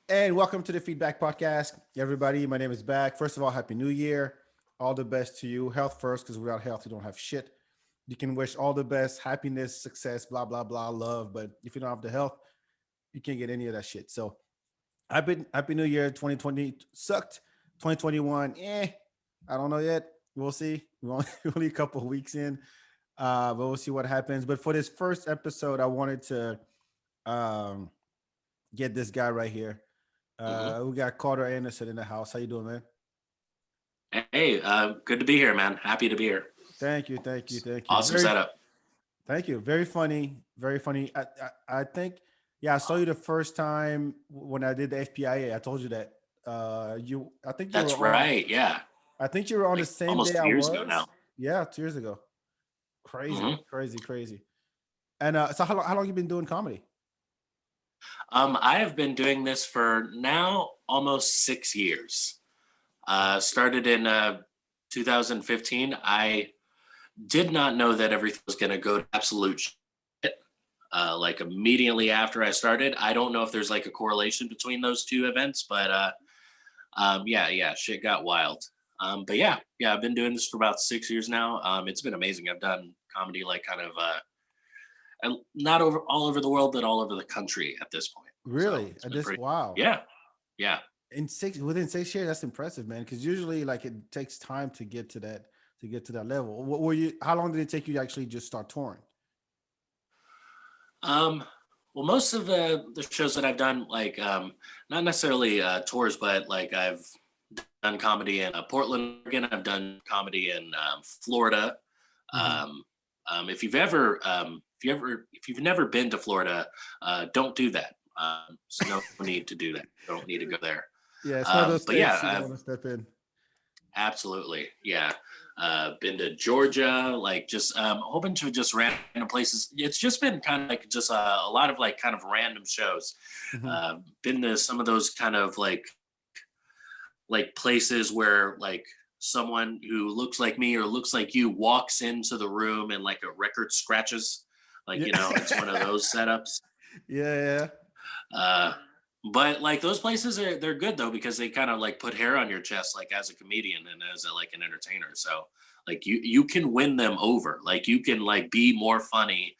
And welcome to the FeedBak podcast, everybody. My name is Back. First of all, Happy New Year. All the best to you. Health first, because without health, you don't have shit. You can wish all the best, happiness, success, blah, blah, blah, love. But if you don't have the health, you can't get any of that shit. So Happy New Year. 2020 sucked. 2021, I don't know yet. We'll see. We're only, only a couple of weeks in, but we'll see what happens. But for this first episode, I wanted to um, get this guy right here. hmm We got Carter Anderson in the house. How you doing, man? Hey, good to be here, man. Happy to be here. Thank you, thank you, thank you. Awesome setup. Thank you. Very funny, very funny. I think, yeah, I saw you the first time when I did the FPIA. I told you that. I think you were That's on. right. Yeah, I think you were on the like same almost day I 2 years ago was. now. Yeah, 2 years ago. Crazy, hmm crazy, crazy. And so how long you been doing comedy? I have been doing this for now almost 6 years. Started in 2015. I did not know that everything was going to go to absolute shit. Like immediately after I started, I don't know if there's like a correlation between those two events, but yeah, shit got wild. But yeah, I've been doing this for about 6 years now. It's been amazing. I've done comedy like kind of and not over all over the world, but all over the country at this point. So Really? it's been This pretty. wow. Yeah, yeah. In six within 6 years, that's impressive, man. Because usually, like, it takes time to get to that level. What were you? How long did it take you to actually just start touring? Um, well, most of the shows that I've done, like not necessarily tours, but like I've done comedy in Portland, Oregon. I've done comedy in Florida. Hmm. Um, if you've never been to Florida, don't do that. So no need to do that. Don't need to go there. Yeah, it's one of those But yeah, states you don't I've want to step in. absolutely, yeah. Been to Georgia, like just a whole bunch of just random places. It's just been kind of like just a lot of like kind of random shows. Hmm. Been to some of those kind of like places where like someone who looks like me or looks like you walks into the room and like a record scratches. Like, Yeah, it's one of those setups. yeah, Uh, but like those places they're good though because they kind of like put hair on your chest like as a comedian and as like an entertainer. So like you can win them over. Like you can like be more funny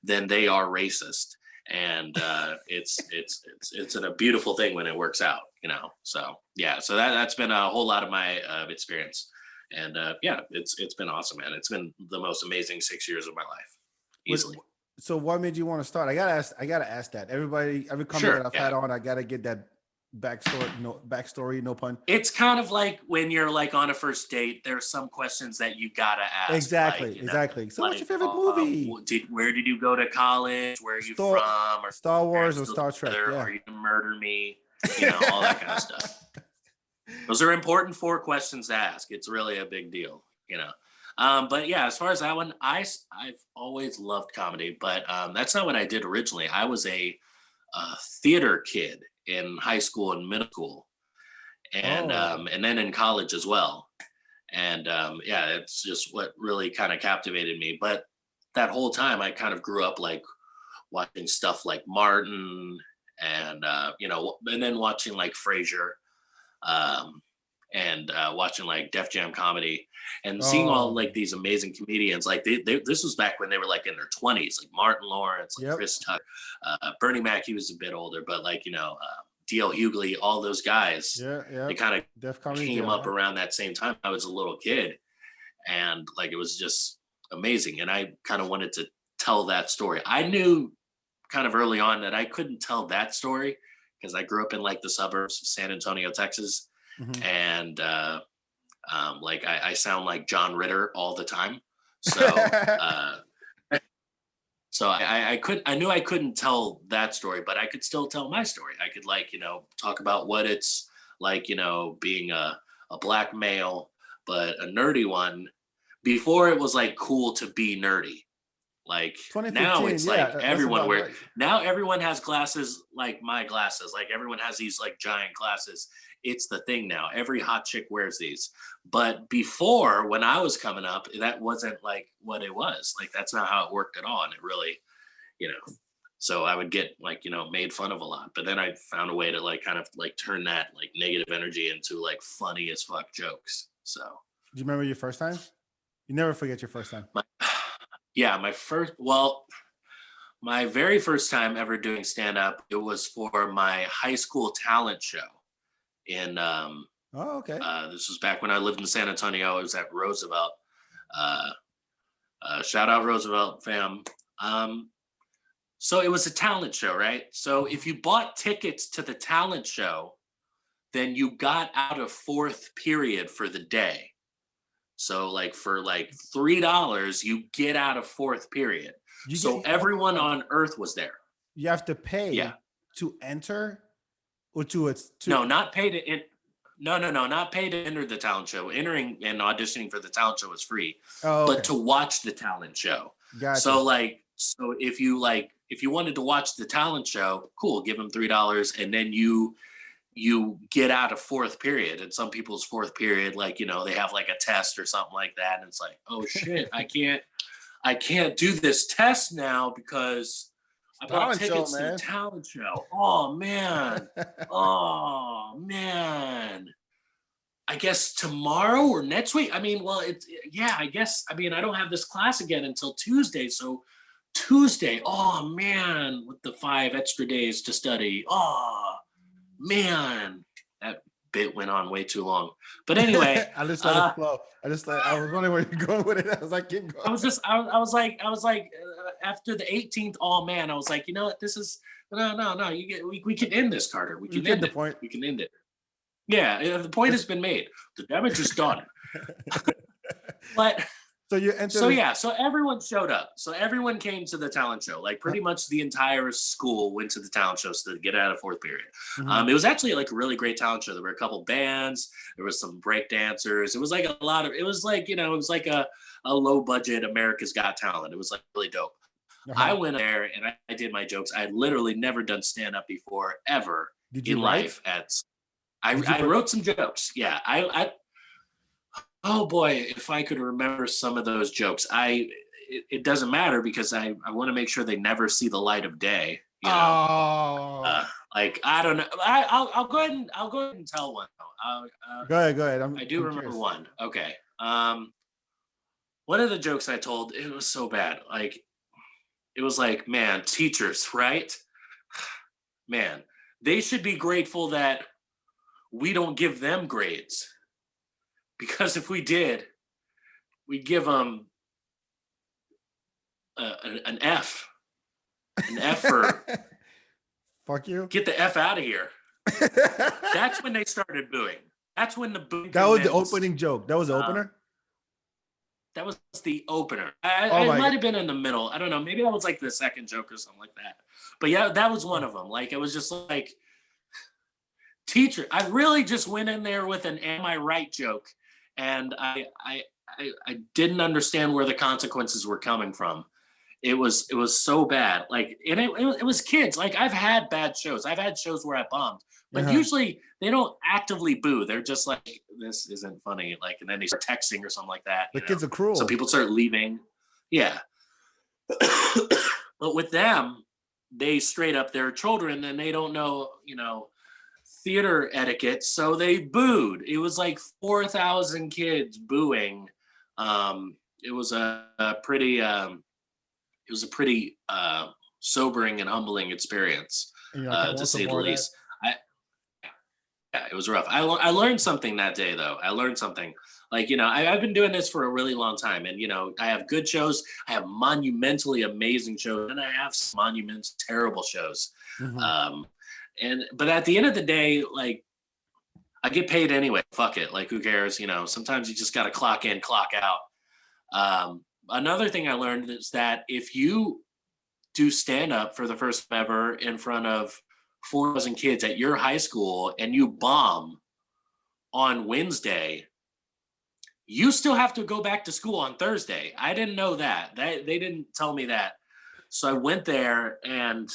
than they are racist. And it's a beautiful thing when it works out. So yeah, so that's been a whole lot of my experience. And yeah, it's been awesome, man. It's been the most amazing 6 years of my life, What, easily. so what made you want to start? I gotta ask that. Every comic that Sure, I've yeah. had on, I gotta get that backstory, no pun. It's kind of like when you're like on a first date. There's some questions that you gotta ask, like Exactly, exactly. So what's your like favorite movie? where did you go to college? Where are you Star from? Are Star your Wars parents or still Star Trek? together? Yeah. Are you gonna murder me? All that kind of stuff. Those are important four questions to ask. It's really a big deal. But yeah, as far as that one, I've always loved comedy, but that's not what I did originally. I was a theater kid in high school and middle school Oh, and then in college as well. And yeah, it's just what really kind of captivated me. But that whole time, I kind of grew up like watching stuff like Martin and and then watching like Frasier um, and watching like Def Jam comedy and seeing all oh, like these amazing comedians. Like this was back when they were like in their 20s, like Martin Lawrence, like yep, Chris Tucker, Bernie Mac. He was a bit older, but like D.L. Hughley, all those guys, yeah, they yep. kind of Def Comedy came Jail, up yeah. around that same time. I was a little kid, and like it was just amazing. And I kind of wanted to tell that story. I knew kind of early on that I couldn't tell that story because I grew up in like the suburbs of San Antonio, Texas, Hmm. and like I sound like John Ritter all the time. So I knew I couldn't tell that story, but I could still tell my story. I could like talk about what it's like being a black male, but a nerdy one. Before it was like cool to be nerdy. Like now 2015, it's yeah, like that's everyone about wear right. now everyone has glasses like my glasses. Like everyone has these like giant glasses. It's the thing now. Every hot chick wears these. But before when I was coming up, that wasn't like what it was. Like that's not how it worked at all. And it really, you know, So I would get like, made fun of a lot. But then I found a way to like kind of like turn that like negative energy into like funny as fuck jokes. So Do you remember your first time? You never forget your first time. my, yeah, my very first time ever doing stand up, it was for my high school talent show. In Oh, okay. This was back when I lived in San Antonio. It was at Roosevelt. Uh, Shout out Roosevelt fam. So it was a talent show, right? So if you bought tickets to the talent show, then you got out of fourth period for the day. So like for like $3, you get out of fourth period. You So get everyone on Earth was there. you have to pay Yeah. to enter, or to No, not pay to no, not pay to enter the talent show. Entering and auditioning for the talent show is free, Oh, but okay. to watch the talent show. Gotcha. So if you wanted to watch the talent show, cool, give them $3, and then you get out of fourth period. And some people's fourth period, like they have like a test or something like that, and it's like, oh shit, I can't do this test now because I bought tickets to the talent show. Oh man. Oh man. I guess tomorrow or next week. I mean, well, I guess, I don't have this class again until Tuesday. So Tuesday, oh man, with the 5 extra days to study. Oh man. That bit went on way too long. But anyway. I just let it flow. I was wondering where you're going with it. I was like, keep going. I was like, after the 18th, oh man, I was like, you know what, this is, no, we can end this, Carter. We can end the point. We can end it. Yeah, the point has been made. The damage is done. But so everyone showed up. So everyone came to the talent show. Like pretty much the entire school went to the talent show to get out of fourth period. Mm-hmm. It was actually like a really great talent show. There were a couple bands. There was some break dancers. It was like it was like a low budget America's Got Talent. It was like really dope. Uh-huh. I went there and I did my jokes. I had literally never done stand up before ever in life. I wrote some jokes. Yeah, oh boy, if I could remember some of those jokes. It doesn't matter because I want to make sure they never see the light of day. Oh. Like I don't know. I'll go ahead and tell one. Go ahead. I do remember one. Okay. One of the jokes I told, it was so bad. Like it was like, man, teachers, right? Man, they should be grateful that we don't give them grades. Because if we did, we'd give them an F. An F for fuck you. Get the F out of here. That's when they started booing. That's when the booing. That was the opening joke. That was the opener? That was the opener. It might have been in the middle. I don't know. Maybe that was like the second joke or something like that. But yeah, that was one of them. Like it was just like, teacher. I really just went in there with an "Am I right?" joke, and I didn't understand where the consequences were coming from. It was so bad. Like, and it was kids. Like I've had bad shows. I've had shows where I bombed, but usually they don't actively boo. They're just like, this isn't funny. Like, and then they start texting or something like that. The kids are cruel. So people start leaving. Yeah. But with them, they straight up, they're children and they don't know, theater etiquette. So they booed. It was like 4,000 kids booing. It was a pretty sobering and humbling experience, to say the least. Yeah, it was rough. I learned something that day, though. I learned something. Like, I've been doing this for a really long time. And, I have good shows. I have monumentally amazing shows. And I have some monumental terrible shows. Mm-hmm. But at the end of the day, like, I get paid anyway. Fuck it. Like, who cares? Sometimes you just got to clock in, clock out. Another thing I learned is that if you do stand up for the first time ever in front of 4,000 kids at your high school and you bomb on Wednesday, you still have to go back to school on Thursday. I didn't know that. They didn't tell me that. So I went there and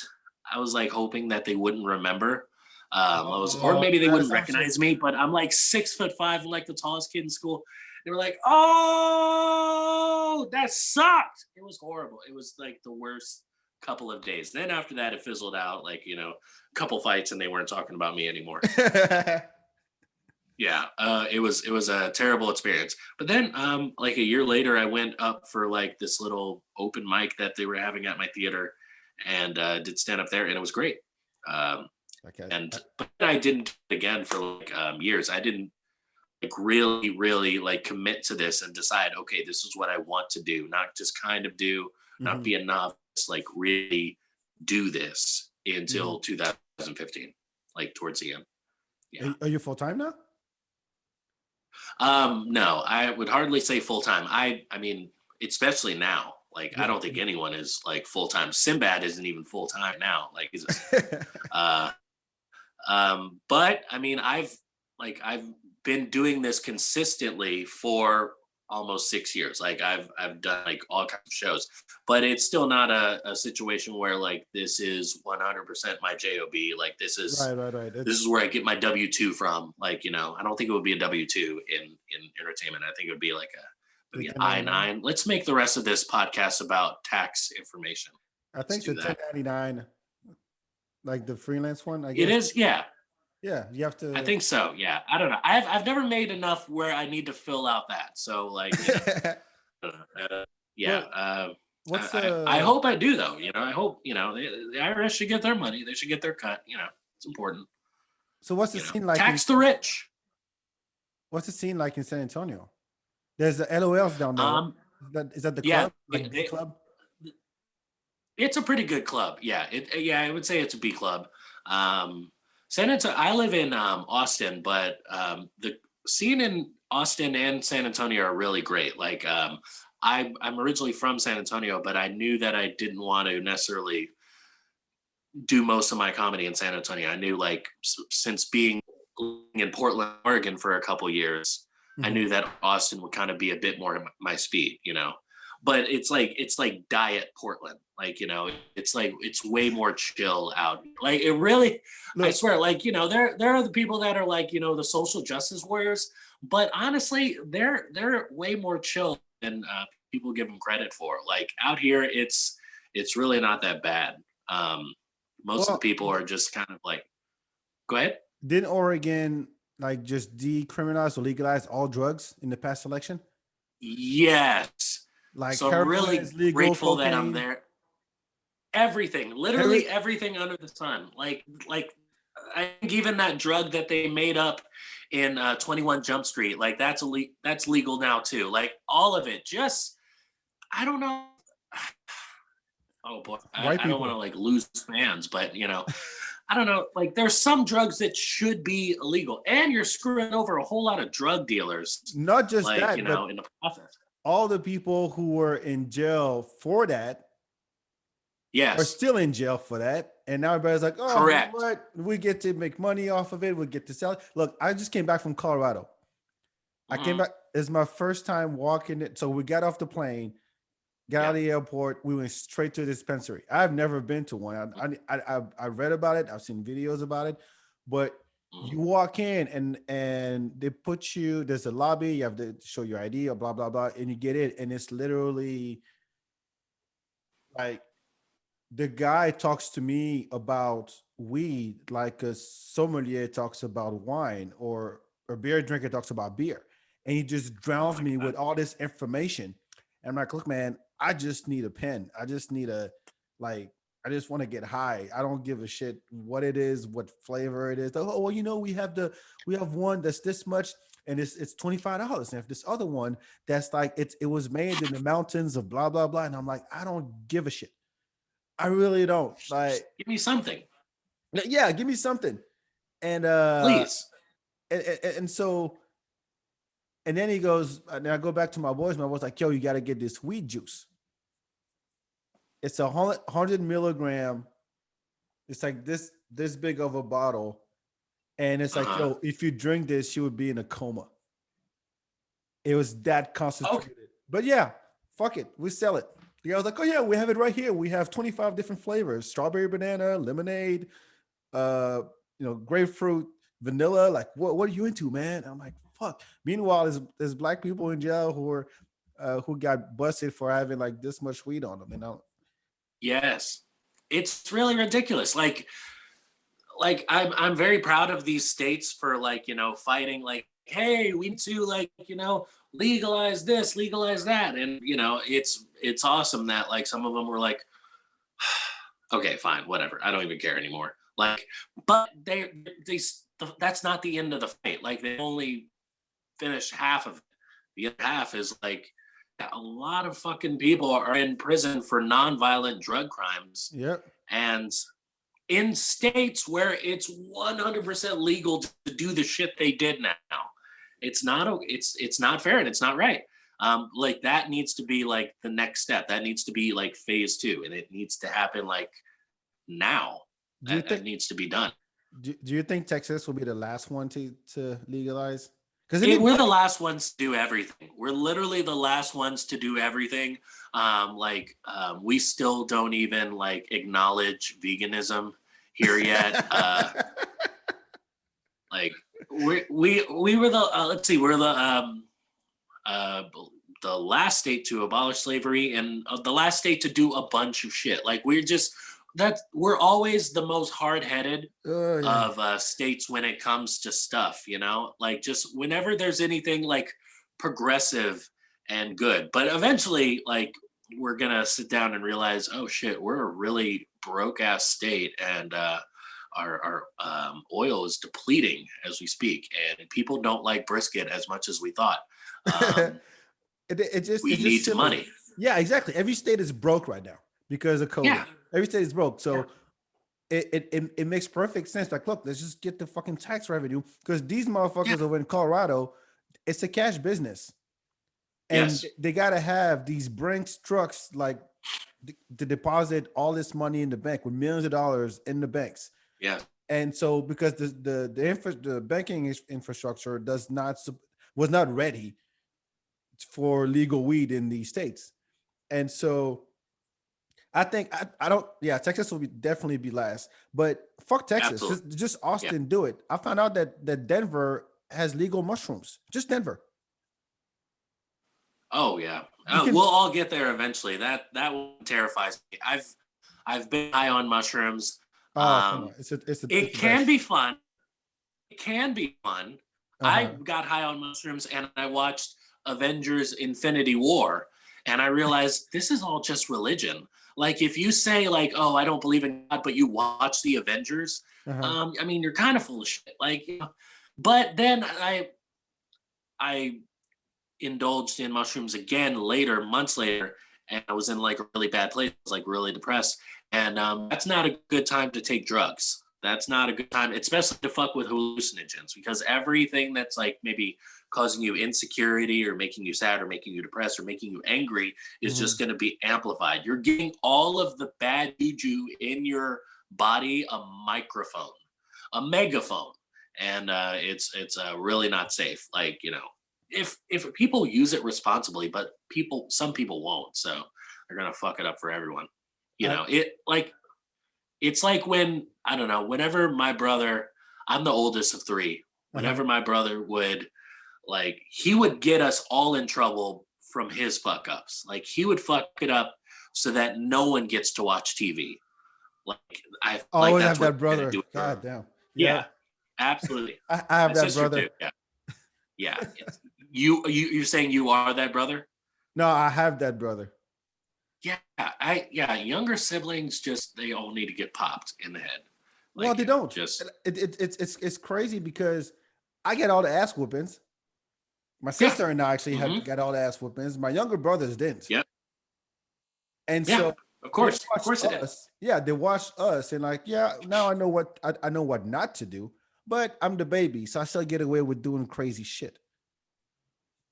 I was like hoping that they wouldn't remember. Or maybe they wouldn't recognize me, but I'm like 6'5", I'm like the tallest kid in school. They were like, "Oh, that sucked." It was horrible. It was like the worst couple of days. Then after that, it fizzled out. Like, a couple fights, and they weren't talking about me anymore. Yeah, it was a terrible experience. But then, like a year later, I went up for like this little open mic that they were having at my theater, and did stand up there, and it was great. Um, Okay. and but I didn't do it again for like years. I didn't like really like commit to this and decide, okay, this is what I want to do, not just kind of do, not Hmm. be a novice, like really do this Hmm. until 2015, like towards the end. Yeah. Are you full time now? No, I would hardly say full time. I mean, especially now, like I Yeah. don't think anyone is like full time. Sinbad isn't even full time now. Like, uh, but I mean, I've been doing this consistently for almost 6 years. Like I've done like all kinds of shows, but it's still not a situation where like this is 100% my job. Like Right, right, right. this It's is where I get my W-2 from. Like, I don't think it would be a W-2 in entertainment. I think it would be like the maybe an 1099. I-9. Let's make the rest of this podcast about tax information. I Let's think do it's a that. 1099, like the freelance one, I It guess. is, yeah. Yeah, you have I to. think so. Yeah. I don't know. I've never made enough where I need to fill out that. So like, yeah. What what's I the hope I do though. I hope, the IRS should get their money. They should get their cut. It's important. so what's the scene like in Tax the rich. what's the scene like in San Antonio? There's the LOLs down there, right? Um, Is that the yeah, club? Like B club? it's a pretty good club. Yeah, I would say it's a B club. Um, San Antonio. I live in Austin, but the scene in Austin and San Antonio are really great. Like, I'm originally from San Antonio, but I knew that I didn't want to necessarily do most of my comedy in San Antonio. I knew, like, since being in Portland, Oregon for a couple years, I Hmm. knew that Austin would kind of be a bit more my speed. But it's like diet Portland. Like, it's way more chill out. Like, it really, I Look, swear, like, there are the people that are like, the social justice warriors, but honestly, they're way more chill than people give them credit for. Like, out here, it's really not that bad. Um, most of the well, people are just kind of like, go ahead. didn't Oregon like just decriminalize or legalize all drugs in the past election? Yes. Like So I'm heroin really is legal, grateful that I'm cocaine, there. Everything, every literally everything under the sun. Like I think even that drug that they made up in 21 Jump Street, like that's legal now too. Like all of it. Just I don't know. Oh boy, I, white I don't want to people. like lose fans, but I don't know. Like there's some drugs that should be illegal, and you're screwing over a whole lot of drug dealers, Not just like that, but in the process. all the people who were in jail for that are Yes, still in jail for that. And now everybody's like, oh, you know correct. what? We get to make money off of it. We get to sell it. Look, I just came back from Colorado. I came Hmm. back. It's my first time walking it. So we got off the plane, got out of Yeah. the airport. We went straight to a dispensary. I've never been to one. I read about it. I've seen videos about it, but Mhm. you walk in and they put you. There's a lobby. You have to show your ID or blah blah blah, and you get it. And it's literally like the guy talks to me about weed like a sommelier talks about wine, or a beer drinker talks about beer, and he just Oh drowns my me God. with all this information. And I'm like, look, man, I just need a pen. I just need a like. I just want to get high. I don't give a shit what it is, what flavor it is. Oh, well, we have one that's this much, and it's $25. And if this other one that's like it was made in the mountains of blah blah blah, and I'm like, I don't give a shit. I really don't. Just Like, give me something, yeah, give me something. And please. and so and then he goes, and I go back to my boys. My boys like, yo, you got to get this weed juice. It's 100 milligram. It's like this big of a bottle, and it's like, Uh-huh. yo, if you drink this, you would be in a coma. It was that Okay. concentrated. But yeah, fuck it, we sell it. The guy was like, oh yeah, we have it right here. We have 25 different flavors: strawberry, banana, lemonade, uh, grapefruit, vanilla. Like, what are you into, man? I'm like, fuck. Meanwhile, there's black people in jail who got busted for having like this much weed on them. Yes. it's really ridiculous. I'm very proud of these states for like, fighting like, hey, we need to like, legalize this, legalize that. And it's awesome that like some of them were like, okay, fine, whatever. I don't even care anymore. Like, but that's not the end of the fight. Like they only finished half of it. The other half is like a lot of fucking people are in prison for nonviolent drug crimes. Yep. And in states where it's 100% legal to do the shit they did now, it's not fair and it's not right. Like that needs to be like the next step. That needs to be like phase 2, and it needs to happen like now. That needs to be done. Do you think Texas will be the last one to legalize? Because we're the last ones to do everything. We're literally the last ones to do everything. We still don't even like acknowledge veganism here yet. Like we were the let's see, we're the last state to abolish slavery and the last state to do a bunch of shit. Like we're always the most hard-headed of states when it comes to stuff, like just whenever there's anything like progressive and good. But eventually, like we're gonna sit down and realize, oh shit, we're a really broke ass state, and our oil is depleting as we speak, and people don't like brisket as much as we thought. We need money. Yeah, exactly. Every state is broke right now because of COVID. Yeah. Every state is broke. So it makes perfect sense. Like, look, let's just get the fucking tax revenue, because these motherfuckers over in Colorado, it's a cash business. And they got to have these Brinks trucks like to deposit all this money in the bank with millions of dollars in the banks. Yeah. And so because the banking infrastructure was not ready for legal weed in these states. And so I think Texas will definitely be last, but fuck Texas. Just Austin do it. I found out that Denver has legal mushrooms. Just Denver. Oh yeah. We'll all get there eventually. That one terrifies me. I've been high on mushrooms. It can be fun. It can be fun. I got high on mushrooms and I watched Avengers Infinity War, and I realized this is all just religion. Like if you say like, oh, I don't believe in God, but you watch the Avengers, I mean, you're kind of full of shit. Like, but then I indulged in mushrooms again later, months later, and I was in like a really bad place. I was like really depressed, and that's not a good time to take drugs. That's not a good time, especially to fuck with hallucinogens, because everything that's like maybe causing you insecurity or making you sad or making you depressed or making you angry is just going to be amplified. You're giving all of the bad juju in your body a microphone, a megaphone, and it's really not safe. Like, if people use it responsibly, but some people won't, so they're gonna fuck it up for everyone. It's like when, I don't know, whenever my brother, I'm the oldest of 3, whenever my brother would, like, he would get us all in trouble from his fuck ups. Like, he would fuck it up so that no one gets to watch TV. Like, I always have that brother. God damn. Yeah, absolutely. I have that brother. Too. Yeah. You're saying you are that brother? No, I have that brother. Yeah, younger siblings they all need to get popped in the head. Like, well, they don't. It's crazy because I get all the ass whoopings. My sister and I actually got all the ass whoopings. My younger brothers didn't. Yep. And so of course it is. Yeah, they watched us and like, now I know what not to do, but I'm the baby, so I still get away with doing crazy shit.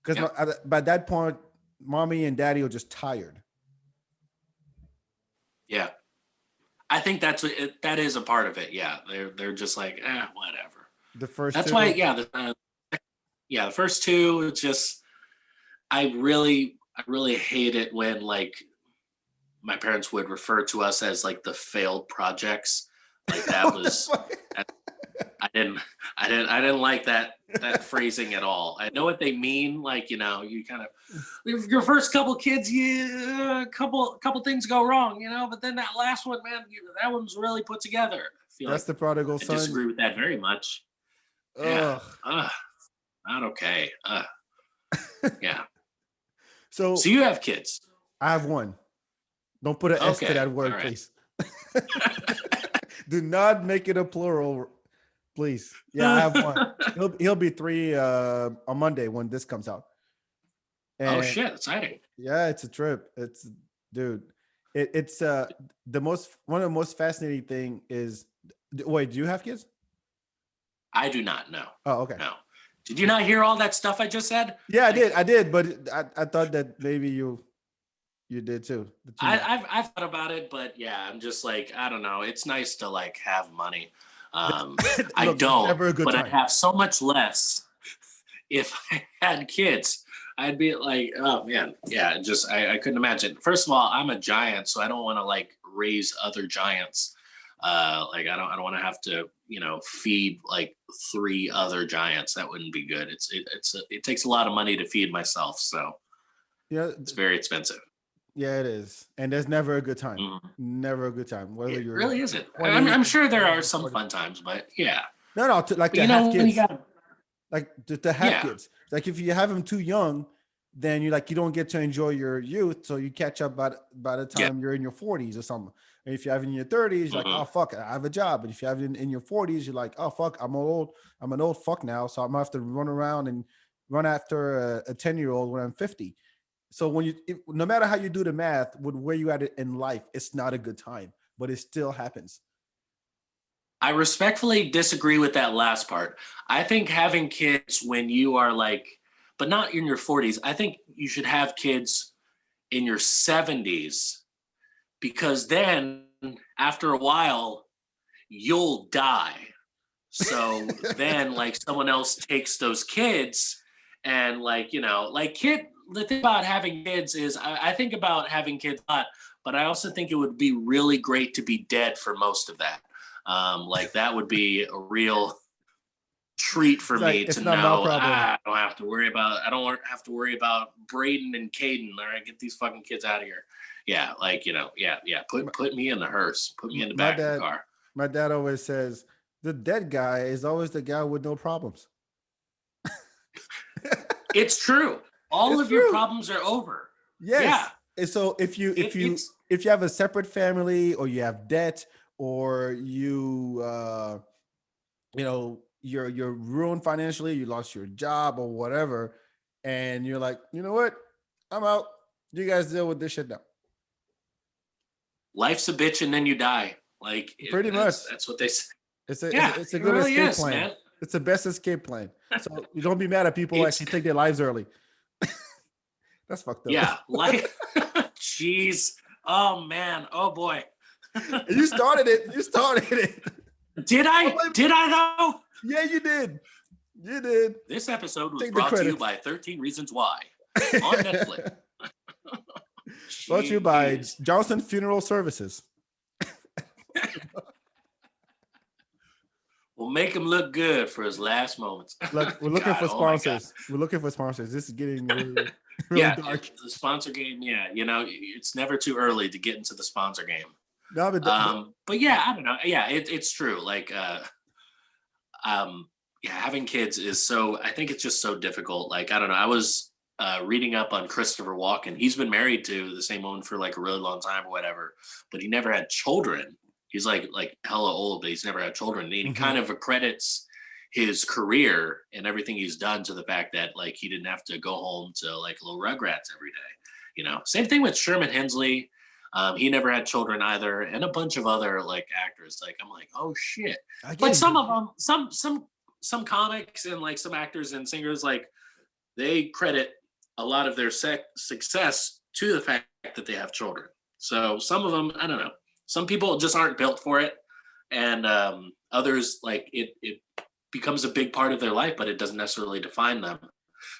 Because by that point, mommy and daddy are just tired. Yeah, I think that is a part of it. Yeah, they're just like, whatever. The first. That's why. The first 2. It's just, I really hate it when like my parents would refer to us as like the failed projects. Like that was I didn't like that phrasing at all. I know what they mean. Like, you kind of your first couple kids, a couple things go wrong, but then that last one, man, that one's really put together. I feel That's like the prodigal I son. disagree with that very much. Yeah. Ugh. Not okay. Yeah. So So you have kids. I have one. Don't put an S to Okay. that All word, right. please. Do not make it a plural, please. Yeah, I have one. He'll be 3 on Monday when this comes out. Oh And shit, exciting. yeah, it's a trip. It's dude. It's the most one of the most fascinating thing is wait, do you have kids? I do not know. Oh, okay. No. Did you not hear all that stuff I just said? Yeah, I did. Like, I did, but I thought that maybe you did too. The two months. I've thought about it, but yeah, I'm just like, I don't know. It's nice to like have money. I Look, there's don't, never a good but I'd time. have so much less if I had kids. I'd be like, oh man, yeah, just I couldn't imagine. First of all, I'm a giant, so I don't want to like raise other giants. Like I don't want to have to, feed like 3 other giants. That wouldn't be good. It takes a lot of money to feed myself, so Yeah, it's very expensive. yeah, it is. And there's never a good time. Mhm. Never a good time. Whether It you're really isn't. I'm, 20, I'm sure there 30, are some 40. fun times, but yeah. No, no, like But to have when you kids. got, Like to have yeah, kids. Like if you have them too young, then you don't get to enjoy your youth, so you catch up by the yeah, time you're in your 40s or something. And if you have it in your 30s, you're like, hmm oh fuck, I have a job. And if you have it in your 40s, you're like, oh fuck, I'm an old fuck now, so I'm gonna have to run around and run after a 10-year-old when I'm 50. So no matter how you do the math, with where you at in life, it's not a good time, but it still happens. I respectfully disagree with that last part. I think having kids when you are like, but not in your 40s. I think you should have kids in your 70s because then after a while you'll die. So then like someone else takes those kids and like, the thing about having kids is I think about having kids a lot, but I also think it would be really great to be dead for most of that. Like that would be a real treat for It's like me it's to not my know problem. I don't have to worry about Braden and Caden. All right, get these fucking kids out of here. Yeah, like yeah. Put me in the hearse. Put me in the My back of the dad, car. my dad always says the dead guy is always the guy with no problems. It's true. All It's of your true. problems are over. Yeah. Yes. And so It's if you have a separate family, or you have debt, or you're ruined financially, you lost your job or whatever, and you're like, you know what? I'm out. You guys deal with this shit now. life's a bitch and then you die. Like Pretty much. that's what they say. It's Yeah, it's a it good really escape is, plan. man. It's the best escape plan. So you don't be mad at people who It's actually take their lives early. That's fucked up. yeah, like jeez. Oh man. Oh boy. You started it. You started it. Did I'm I? like, Did I though? yeah, you did. You did. This episode was Take the brought to you credit. by 13 Reasons Why on Netflix. Brought to you by Jeez. Johnson Funeral Services. We'll make him look good for his last moments. Look, we're looking God, for oh my God. sponsors. We're looking for sponsors. This is getting really, really Yeah, dark. the sponsor game. Yeah, it's never too early to get into the sponsor game. No, But yeah, I don't know. Yeah, it's true. Like, yeah, having kids is so. I think it's just so difficult. Like, I don't know. I was reading up on Christopher Walken. He's been married to the same woman for like a really long time or whatever, but he never had children. He's like hella old, but he's never had children. And he kind of accredits his career and everything he's done to the fact that like he didn't have to go home to like little Rugrats every day. Same thing with Sherman Hensley. He never had children either, and a bunch of other like actors. Like I'm like, oh shit. I But get some it. of them, some comics and like some actors and singers, like they credit a lot of their success to the fact that they have children. So some of them, I don't know. Some people just aren't built for it, and others like it becomes a big part of their life, but it doesn't necessarily define them.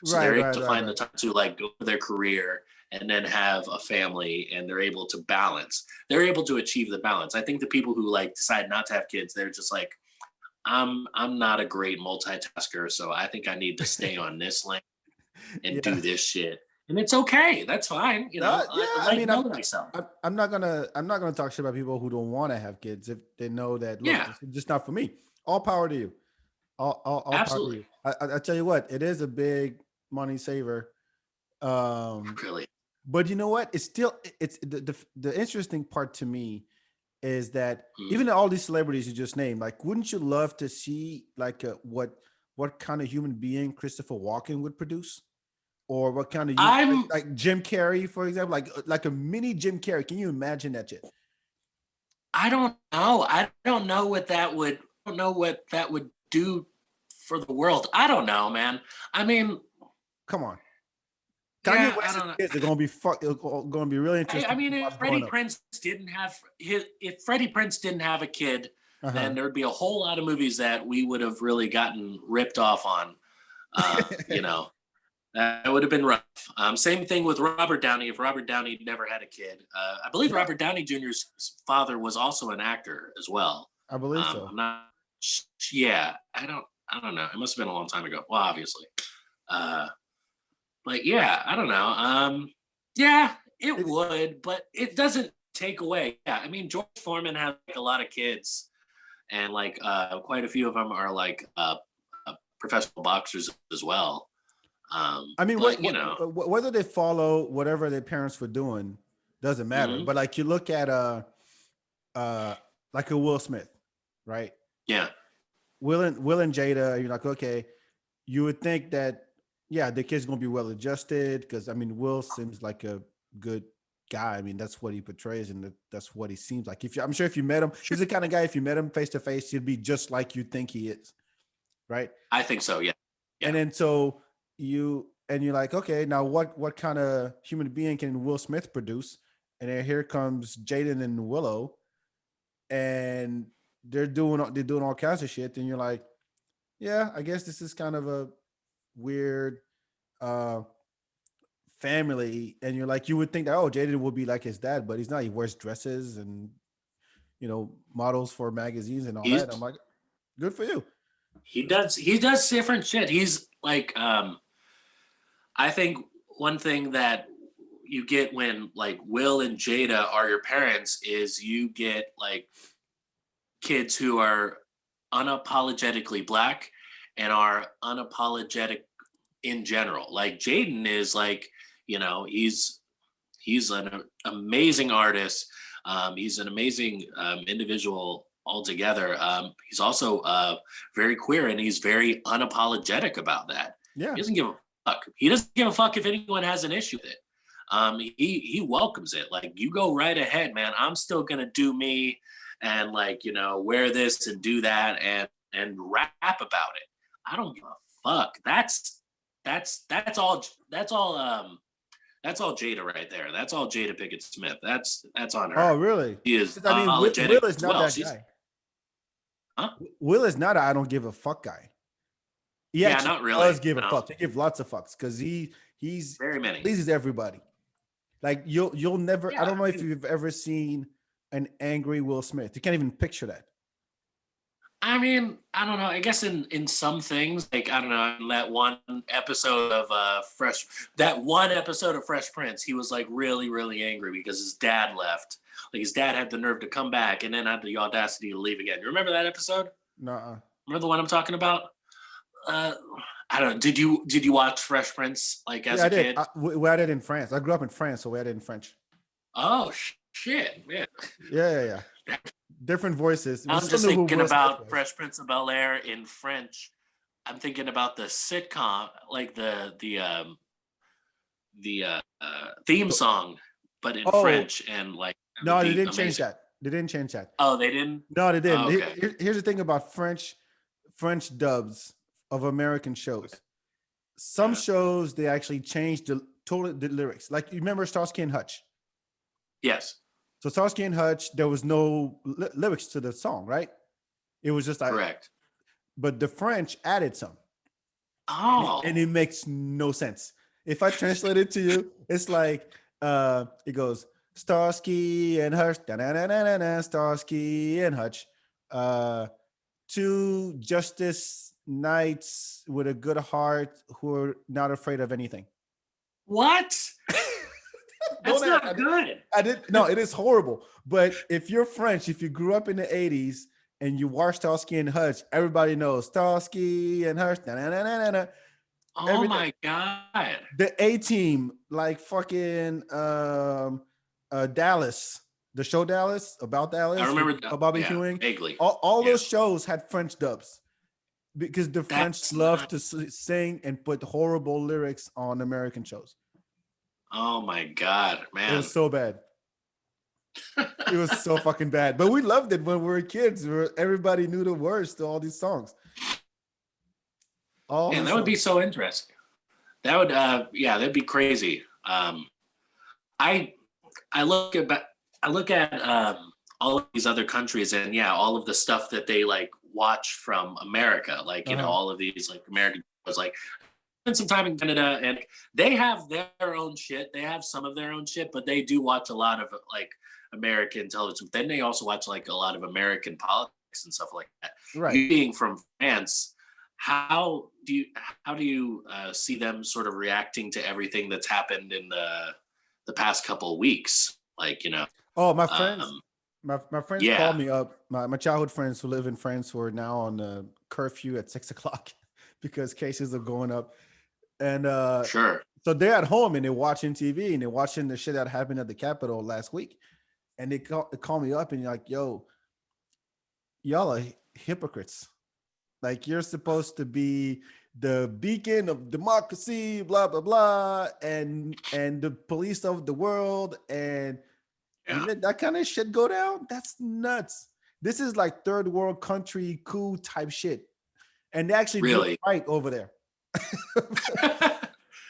So Right, they're able right, to right, find the right. time to like go to their career and then have a family, and they're able to balance. They're able to achieve the balance. I think the people who like decide not to have kids, they're just like, I'm not a great multitasker, so I think I need to stay on this lane and Yeah. do this shit. And it's okay. That's fine. Yeah, I Like mean, know thyself. I'm not gonna talk shit about people who don't want to have kids if they know that. Look, Yeah, this is just not for me. All power to you. All power to absolutely. you. I tell you what, it is a big money saver. Um, Really. but you know what? It's still it's the interesting part to me is that Mm. even all these celebrities you just named, like, wouldn't you love to see like what kind of human being Christopher Walken would produce? Or what kind of you I'm like Jim Carrey, for example, like a mini Jim Carrey. Can you imagine that shit? I don't know. I don't know what that would I don't know what that would do for the world. I don't know, man. I mean, Come on, Kanye yeah, I West's don't know. kids are gonna be gonna be really I interesting mean, to if watch Freddie growing up. Prince didn't have his, if Freddie Prince didn't have a kid, Uh then huh. there'd be a whole lot of movies that we would have really gotten ripped off on. You know, that would have been rough. Same thing with Robert Downey. If Robert Downey never had a kid, I believe Yeah, Robert Downey Jr.'s father was also an actor as well. I believe so. I'm not. Yeah, I don't know. It must have been a long time ago. Well, obviously. Uh, but yeah, I don't know. Yeah, it It, would, but it doesn't take away. Yeah, I mean, George Foreman had like a lot of kids, and like quite a few of them are like professional boxers as well. I mean, But whether they follow whatever their parents were doing doesn't matter. mhm, But like you look at uh like a Will Smith, right? yeah, Will and Jada, you're like, okay, you would think that, yeah, the kid's gonna be well adjusted because I mean, Will seems like a good guy. I mean, that's what he portrays, and that's what he seems like. I'm sure if you met him, sure. he's the kind of guy. If you met him face to face, he'd be just like you think he is, right? I think so. Yeah, And yeah. then so you're like, okay, now what kind of human being can Will Smith produce? And then here comes Jaden and Willow, and they're doing all kinds of shit. And you're like, yeah, I guess this is kind of a weird uh family. And you're like, you would think that, oh, Jaden will be like his dad, but he's not. He wears dresses and models for magazines and all that. I'm He's like, good for you. he does different shit. He's like I think one thing that you get when like Will and Jada are your parents is you get like kids who are unapologetically black and are unapologetic in general. Like Jaden is like, he's an amazing artist. He's an amazing individual altogether. He's also very queer and he's very unapologetic about that. Yeah. He doesn't give a fuck. He doesn't give a fuck if anyone has an issue with it. He welcomes it. Like, you go right ahead, man. I'm still gonna do me and like wear this and do that and rap about it. I don't give a fuck. That's all Jada right there. That's all Jada Pickett Smith. That's on Oh, her. really? She is 'Cause, I mean, Will apologetic is as not well. that She's guy. huh? Will is not a I don't give a fuck guy. He Yeah, actually not really. does give a No, fuck. He gives lots of fucks because very he many. pleases everybody. Like you'll never. I Yeah, don't know I if mean, you've ever seen an angry Will Smith. You can't even picture that. I don't know. I guess in some things, like I don't know, in that one episode of Fresh Prince, he was like really, really angry because his dad left. Like his dad had the nerve to come back and then had the audacity to leave again. You remember that episode? Nuh-uh. Remember the one I'm talking about? Uh, I don't know. Did you watch Fresh Prince like as Yeah, I a did. kid? We had it in France. I grew up in France, so we had it in French. Oh shit, man. Yeah. Different voices. We I'm still just knew who thinking Will Smith about was. Fresh Prince of Bel Air in French. I'm thinking about the sitcom, like the theme song, but in Oh French, and like that would no, they be didn't change amazing. that. They didn't change that. Oh, they didn't. No, they didn't. Oh, okay. Here's the thing about French dubs of American shows. Some Uh, shows they actually changed the lyrics. Like, you remember Starsky and Hutch. yes, So Starsky and Hutch, there was no lyrics to the song, right? It was just like, correct. but the French added some, and Oh, it makes no sense. If I translate it to you, it's like it goes Starsky and Hutch, da-na-na-na-na-na, Starsky and Hutch, uh, two justice knights with a good heart who are not afraid of anything. What? That's not good. I did no, it is horrible. But if you're French, if you grew up in the 80s and you watch Starsky and Hutch, everybody knows Starsky and Hutch. Oh Everything. my God. The A Team, like fucking Dallas, the show Dallas, about Dallas, I remember Bobby yeah, Ewing. vaguely. All those shows had French dubs because the French That's love not, to sing and put horrible lyrics on American shows. oh my God, It man. was so bad. It was so fucking bad. But we loved it when we were kids. Everybody knew the words to all these songs. Man, that would be so interesting. That would yeah, that'd be crazy. I look at all of these other countries, and yeah, all of the stuff that they like watch from America, like you know, all of these like American shows, like spend some time in Canada, and they have their own shit. They have some of their own shit, but they do watch a lot of like American television. Then they also watch like a lot of American politics and stuff like that. Right. You being from France, how do you see them sort of reacting to everything that's happened in the past couple of weeks? Like, you know. Oh, my friends, my friends Yeah. called me up. My childhood friends who live in France who are now on a curfew at 6 o'clock because cases are going up. And Sure. so they're at home and they're watching TV and they're watching the shit that happened at the Capitol last week. And they call me up and you're like, yo, y'all are hypocrites. Like you're supposed to be the beacon of democracy, blah, blah, blah, and the police of the world. And you let that kind of shit go down? That's nuts. This is like third world country coup type shit. And they actually do it right over there.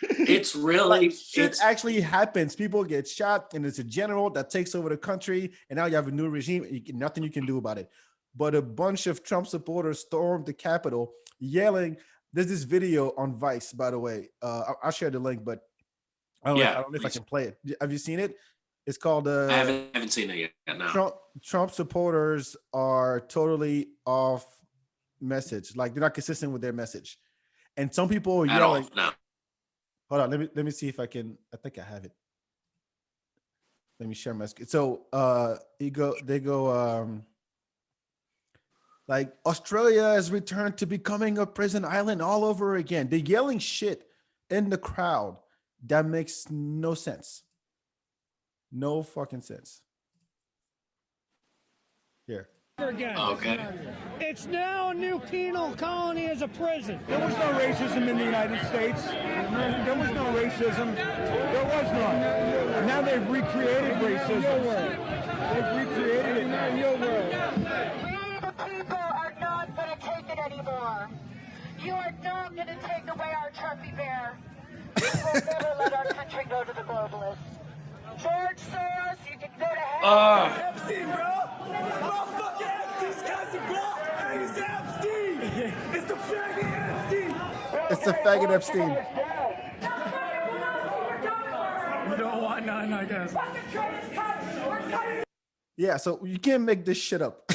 It's really like shit actually happens. People get shot, and it's a general that takes over the country, and now you have a new regime. Nothing you can do about it. But a bunch of Trump supporters stormed the Capitol, yelling. There's this video on Vice, by the way. I'll share the link, but I don't know if I can play it. Have you seen it? It's called. I haven't seen it yet. No. Trump supporters are totally off message. Like they're not consistent with their message, and some people are yelling. No. Hold on, let me see if I can. I think I have it. Let me share my screen. So they go like Australia has returned to becoming a prison island all over again. They're yelling shit in the crowd that makes no sense. No fucking sense. Here. Again. Okay. It's now a new penal colony as a prison. There was no racism in the United States. There was no racism. There was none. Now they've recreated racism. They've recreated it now in your world. We, the people, are not going to take it anymore. You are not going to take away our trophy bear. We will never let our country go to the globalists. George Soros, you can go to hell. Epstein, bro. Motherfucking Epstein's cousin, bro. It's Epstein. It's the faggot Epstein. It's the faggot Epstein. You don't want none, I guess. Yeah, so you can't make this shit up.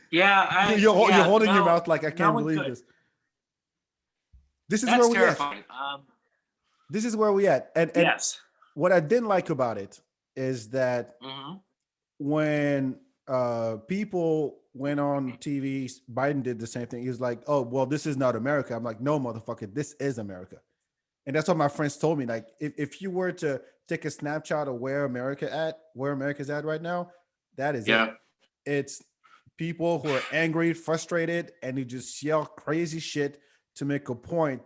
Yeah, you're holding your mouth like I can't believe this. This is where we terrifying. at. This is where we at. And yes. What I didn't like about it is that when people went on TV, Biden did the same thing. He was like, "Oh, well, this is not America." I'm like, "No, motherfucker, this is America." And that's what my friends told me. Like, if you were to take a snapshot of where America's at right now, that is it. It's people who are angry, frustrated, and they just yell crazy shit to make a point,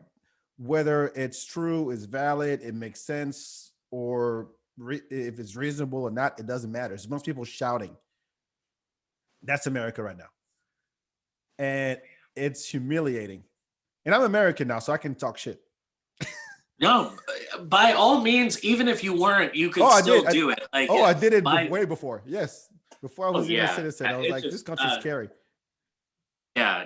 whether it's true, it's valid, it makes sense, or if it's reasonable or not, it doesn't matter. It's most people shouting. That's America right now. And it's humiliating. And I'm American now, so I can talk shit. No, by all means, even if you weren't, you could still do it. Like, I did it way before. Yes. Before I was even a citizen, I was it's like, this country's scary. Yeah.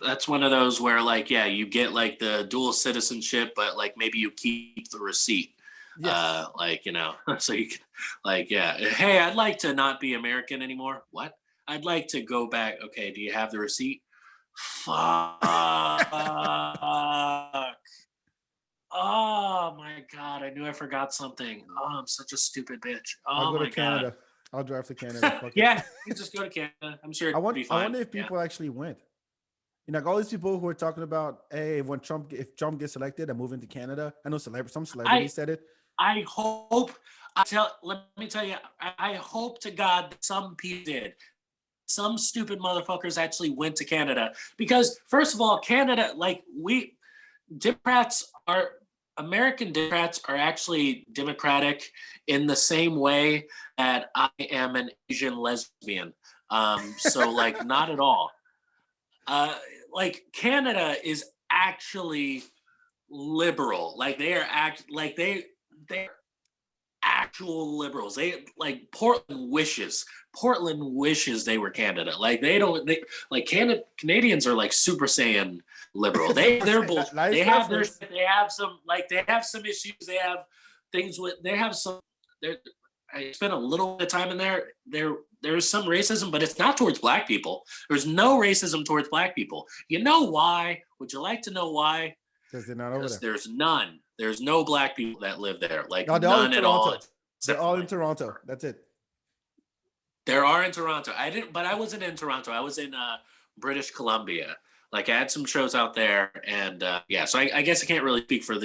That's one of those where like, yeah, you get like the dual citizenship, but like maybe you keep the receipt. Yes. Like, you know, so you can like, yeah, hey, I'd like to not be American anymore. What? I'd like to go back. Okay, do you have the receipt? Fuck. Oh my god, I knew I forgot something. Oh, I'm such a stupid bitch. I'll Oh go to my god. Canada. I'll drive to Canada. Fuck it. Yeah, you just go to Canada. I'm sure it'd be I fine. wonder if Yeah. people actually went. You know, like all these people who are talking about, hey, if Trump gets elected, I'm moving to Canada. I know some celebrities said it. I hope. Let me tell you. I hope to God that some people did. Some stupid motherfuckers actually went to Canada because, first of all, Canada, like American Democrats are actually democratic in the same way that I am an Asian lesbian. So like not at all. Like Canada is actually liberal. Like they're actual liberals. They like Portland wishes they were Canada. Like Canadians are like Super Saiyan liberal. They're both Nice they have reference. they have some issues. They have things with they have some I spent a little bit of time in there's some racism, but it's not towards black people. There's no racism towards black people. You know why? Would you like to know why? Because they're not over there. There's none. There's no black people that live there. Like No, they're all in none at all. Toronto. They're all in Toronto. That's it. There are in Toronto. I wasn't in Toronto. I was in British Columbia. Like I had some shows out there, and yeah. So I guess I can't really speak for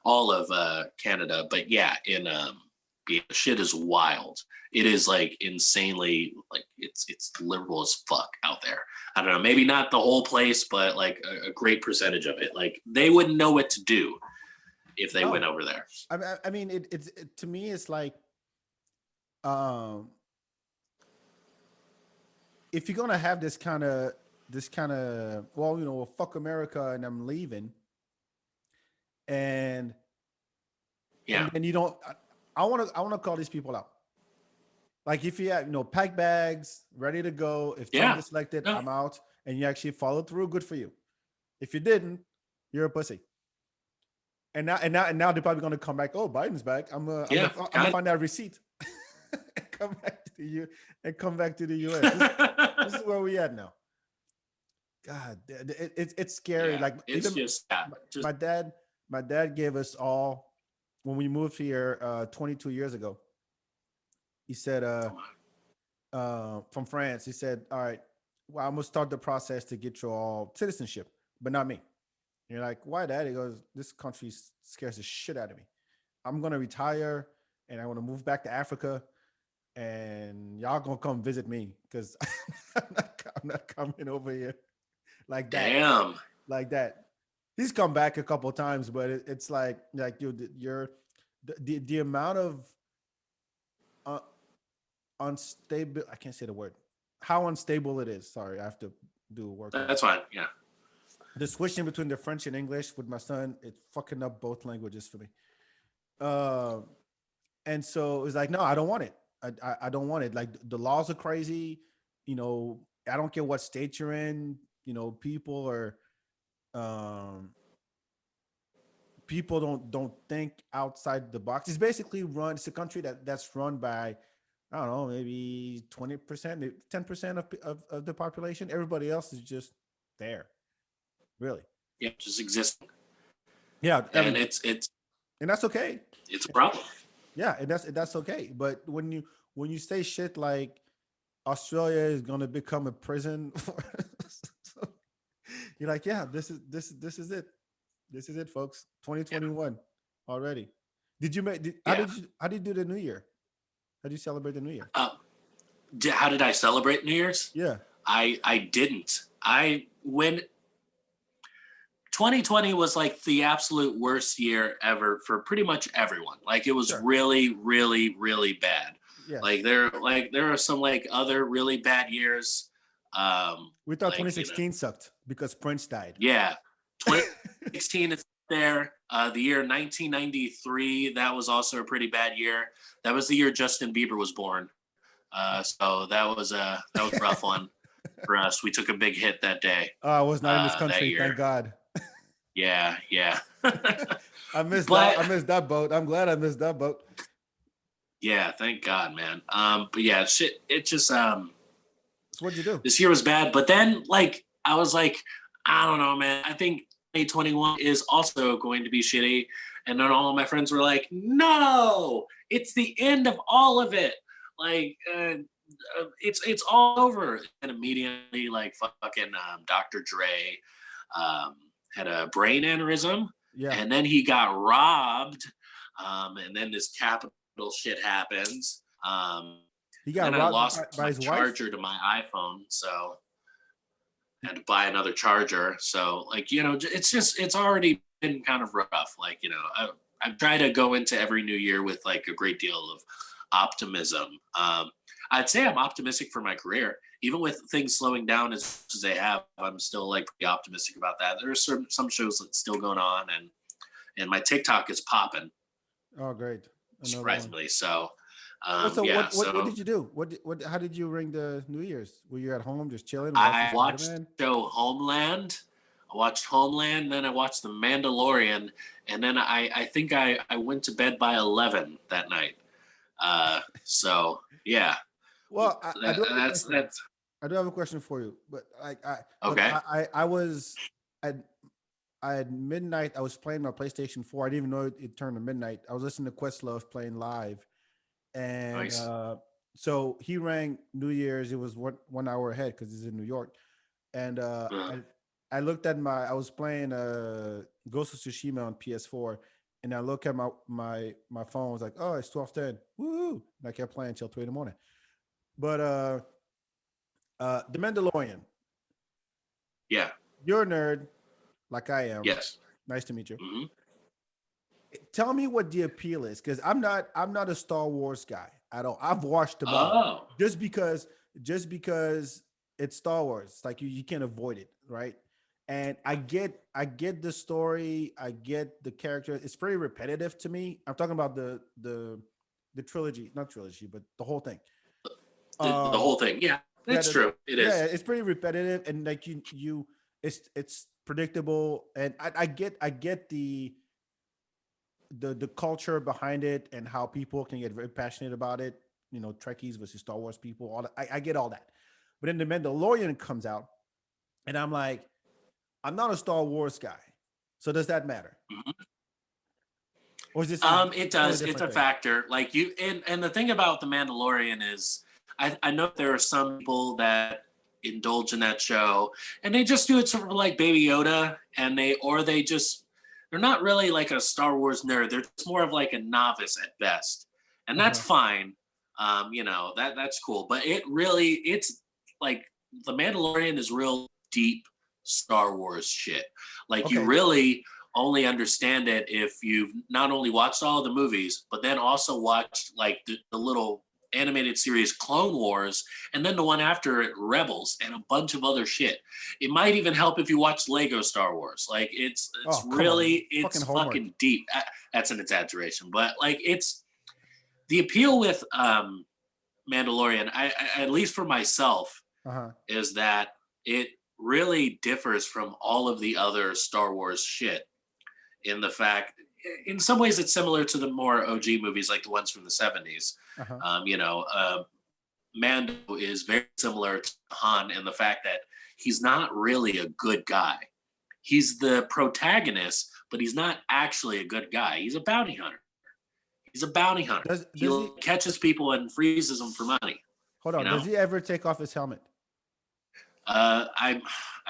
all of Canada, but yeah, shit is wild. It is like insanely like it's liberal as fuck out there. I don't know, maybe not the whole place, but like a great percentage of it. Like they wouldn't know what to do if they went over there. I mean, it's to me, it's like, if you're gonna have this kind of, well, you know, fuck America and I'm leaving, and Yeah, and you don't. I want to call these people out. Like if you have, you know, pack bags, ready to go. If Trump gets elected, I'm out, and you actually follow through. Good for you. If you didn't, you're a pussy. And now they're probably gonna come back. Oh, Biden's back. I'm gonna find that receipt and come back to the U.S. This is where we at now. God, it's scary. Yeah, like it's even my dad gave us all when we moved here 22 years ago. He said from France, he said, all right, well, I'm gonna start the process to get you all citizenship, but not me. And you're like, why, Dad? He goes, this country scares the shit out of me. I'm gonna retire and I want to move back to Africa, and y'all gonna come visit me because I'm not coming over here like that. Damn. Like that. He's come back a couple of times, but it's like you're the amount of unstable. I can't say the word. How unstable it is. Sorry, I have to do work. That's fine. Yeah. The switching between the French and English with my son, it's fucking up both languages for me. And so it's like, no, I don't want it. I don't want it. Like the laws are crazy. You know, I don't care what state you're in. You know, people don't think outside the box. It's basically it's a country that's run by, I don't know, maybe 20%, 10% of the population. Everybody else is just there. Really? Yeah, just existing. Yeah, and it's and that's okay. It's a problem. Yeah, and that's okay. But when you say shit like Australia is gonna become a prison, you're like, yeah, this is it. This is it, folks. 2021 already. How did you do the New Year? How do you celebrate the New Year? How did I celebrate New Year's? Yeah. I didn't. When 2020 was like the absolute worst year ever for pretty much everyone. Like it was really, really, really bad. Yeah. Like there are some like other really bad years. We thought 2016 sucked because Prince died. Yeah. 2016 is there. The year 1993, that was also a pretty bad year. That was the year Justin Bieber was born. So that was a rough one for us. We took a big hit that day. I was not in this country, thank God. Yeah. I missed that boat. I'm glad I missed that boat. Yeah, thank God, man. But yeah, shit. It just So what'd you do? This year was bad, but then like I was like, I don't know, man. I think 2021 is also going to be shitty. And then all of my friends were like, no, it's the end of all of it. Like, it's all over. And immediately, like, fucking Dr. Dre had a brain aneurysm. Yeah. And then he got robbed. And then this Capitol shit happens. He got and I robbed lost by my his wife? charger to my iPhone. So I had to buy another charger. So, like, you know, it's already been kind of rough. Like, you know, I try to go into every new year with like a great deal of optimism. I'd say I'm optimistic for my career, even with things slowing down as they have. I'm still like pretty optimistic about that. There are some shows that's still going on, and my TikTok is popping. Oh, great! Surprisingly, so. So yeah, what did you do? How did you ring the New Year's? Were you at home just chilling? I watched Spider-Man? show Homeland. I watched Homeland, then I watched The Mandalorian, and then I think I went to bed by 11 that night. So yeah. Well, I do that's I do have a question for you, but okay. I was at midnight. I was playing my PlayStation 4. I didn't even know it turned to midnight. I was listening to Questlove playing live, and Nice. so he rang New Year's. It was 1 hour ahead because he's in New York, and I looked at I was playing Ghost of Tsushima on PS4, and I look at my phone. I was like, oh, it's 12:10. Woo! And I kept playing until 3 in the morning. But The Mandalorian. Yeah. You're a nerd, like I am. Yes. Nice to meet you. Mm-hmm. Tell me what the appeal is, because I'm not a Star Wars guy at all. I've watched them all Oh. just because it's Star Wars. It's like you can't avoid it, right? And I get the story, I get the character. It's pretty repetitive to me. I'm talking about the trilogy, not trilogy, but the whole thing. The whole thing. Yeah, that's true. It is. Yeah, it's pretty repetitive, and like it's predictable, and I get the culture behind it and how people can get very passionate about it. You know, Trekkies versus Star Wars people. All that. I get all that, but then the Mandalorian comes out, and I'm like, I'm not a Star Wars guy, so does that matter? Mm-hmm. Or is this? It does. It's a factor. Like you, and the thing about the Mandalorian is, I know there are some people that indulge in that show, and they just do it sort of like Baby Yoda, and they're not really like a Star Wars nerd. They're just more of like a novice at best, and that's fine. You know, that's cool. But it's like the Mandalorian is real deep Star Wars shit. Like you really only understand it if you've not only watched all of the movies, but then also watched like the little animated series Clone Wars, and then the one after it, Rebels, and a bunch of other shit. It might even help if you watch Lego Star Wars. Like it's fucking deep. That's an exaggeration, but like it's the appeal with Mandalorian. I at least for myself is that it really differs from all of the other Star Wars shit in the fact. In some ways, it's similar to the more OG movies, like the ones from the 70s. You know, Mando is very similar to Han in the fact that he's not really a good guy. He's the protagonist, but he's not actually a good guy. He's a bounty hunter. He catches people and freezes them for money. Hold on. You know? Does he ever take off his helmet? I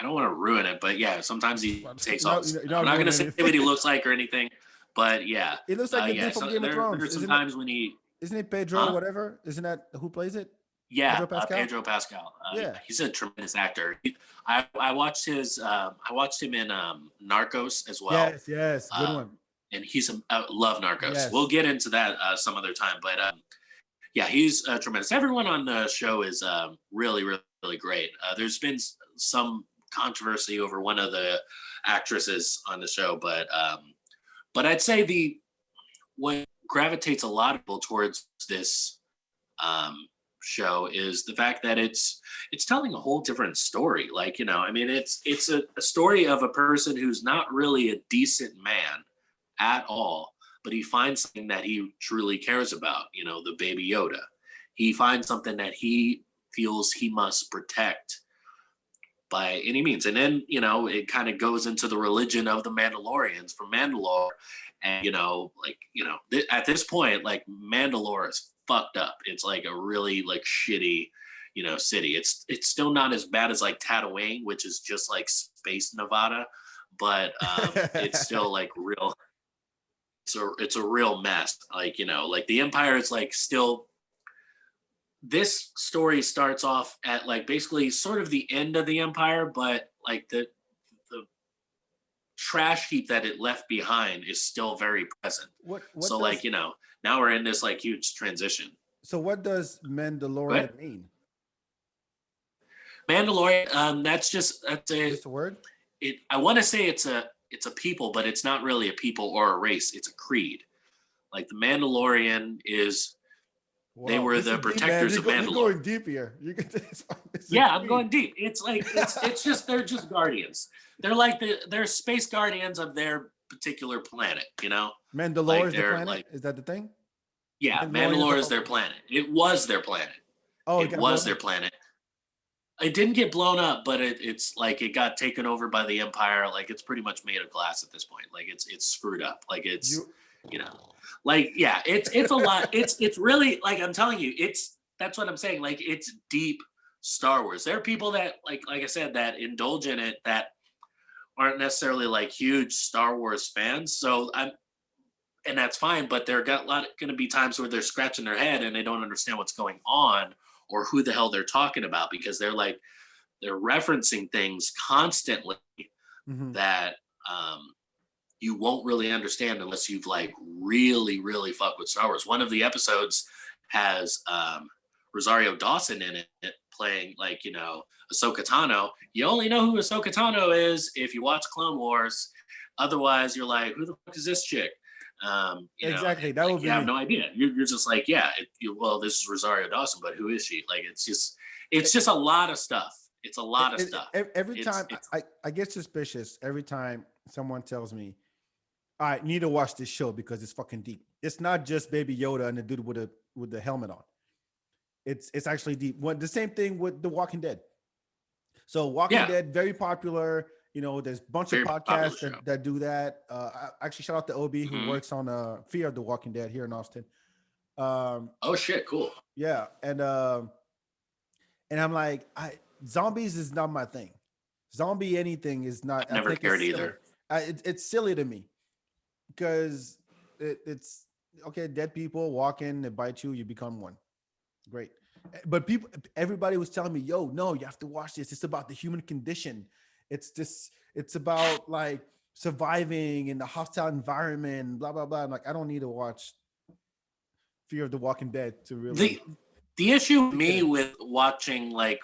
don't want to ruin it, but yeah, sometimes he takes off. I'm not going to say what he looks like or anything. But yeah, it looks like the dude from Game of Thrones. There's sometimes when he isn't it Pedro or whatever? Isn't that who plays it? Yeah, Pedro Pascal. Yeah, he's a tremendous actor. I watched him in Narcos as well. Yes, good one. And I love Narcos. Yes. We'll get into that some other time. But yeah, he's tremendous. Everyone on the show is really, really, really great. There's been some controversy over one of the actresses on the show, but I'd say what gravitates a lot of people towards this show is the fact that it's telling a whole different story. Like, you know, I mean, it's a story of a person who's not really a decent man at all, but he finds something that he truly cares about. You know, the Baby Yoda. He finds something that he feels he must protect by any means. And then, it kind of goes into the religion of the Mandalorians from Mandalore. And, at this point, like Mandalore is fucked up. It's like a really like shitty, city. It's still not as bad as like Tatooine, which is just like space Nevada, but it's still like real. It's a real mess. Like, like the Empire is like still. This story starts off at like basically sort of the end of the Empire, but like the trash heap that it left behind is still very present. What so does, like, now we're in this like huge transition. So what does Mandalorian mean? Mandalorian, that's a word. I want to say it's a people, but it's not really a people or a race. It's a creed. Like the Mandalorian is. Wow, they were the protectors of Mandalore. You're going deep here. I'm going deep. It's like it's just they're just guardians. They're like they're space guardians of their particular planet. Mandalore like is the planet. Like, is that the thing? Yeah, Mandalore is their planet. It was their planet. Oh, it was their planet. It didn't get blown up, but it's like it got taken over by the Empire. Like it's pretty much made of glass at this point. Like it's screwed up. Like it's Like, yeah, it's a lot. It's really like I'm telling you, that's what I'm saying. Like it's deep Star Wars. There are people that like I said, that indulge in it that aren't necessarily like huge Star Wars fans. So and that's fine, but there are going to be times where they're scratching their head and they don't understand what's going on or who the hell they're talking about because they're referencing things constantly that you won't really understand unless you've like really, really fucked with Star Wars. One of the episodes has Rosario Dawson in it playing like, Ahsoka Tano. You only know who Ahsoka Tano is if you watch Clone Wars. Otherwise, you're like, who the fuck is this chick? Exactly. That would be. You have no idea. You're just like, yeah, well, this is Rosario Dawson, but who is she? Like, it's just a lot of stuff. It's a lot of stuff. Every time I get suspicious every time someone tells me, all right, you need to watch this show because it's fucking deep. It's not just Baby Yoda and the dude with the helmet on. It's actually deep. The same thing with The Walking Dead. So Walking Dead, very popular. There's a bunch of podcasts that do that. Actually, shout out to OB who works on Fear of the Walking Dead here in Austin. Oh shit, cool. Yeah, and I'm like, zombies is not my thing. Zombie anything is not. I've never cared either. It's silly to me. Because it's okay, dead people walk in, they bite you, you become one. Great. But everybody was telling me, yo, no, you have to watch this. It's about the human condition. It's about like surviving in the hostile environment, blah, blah, blah. I'm like, I don't need to watch Fear of the Walking Dead to really. The issue with me with watching like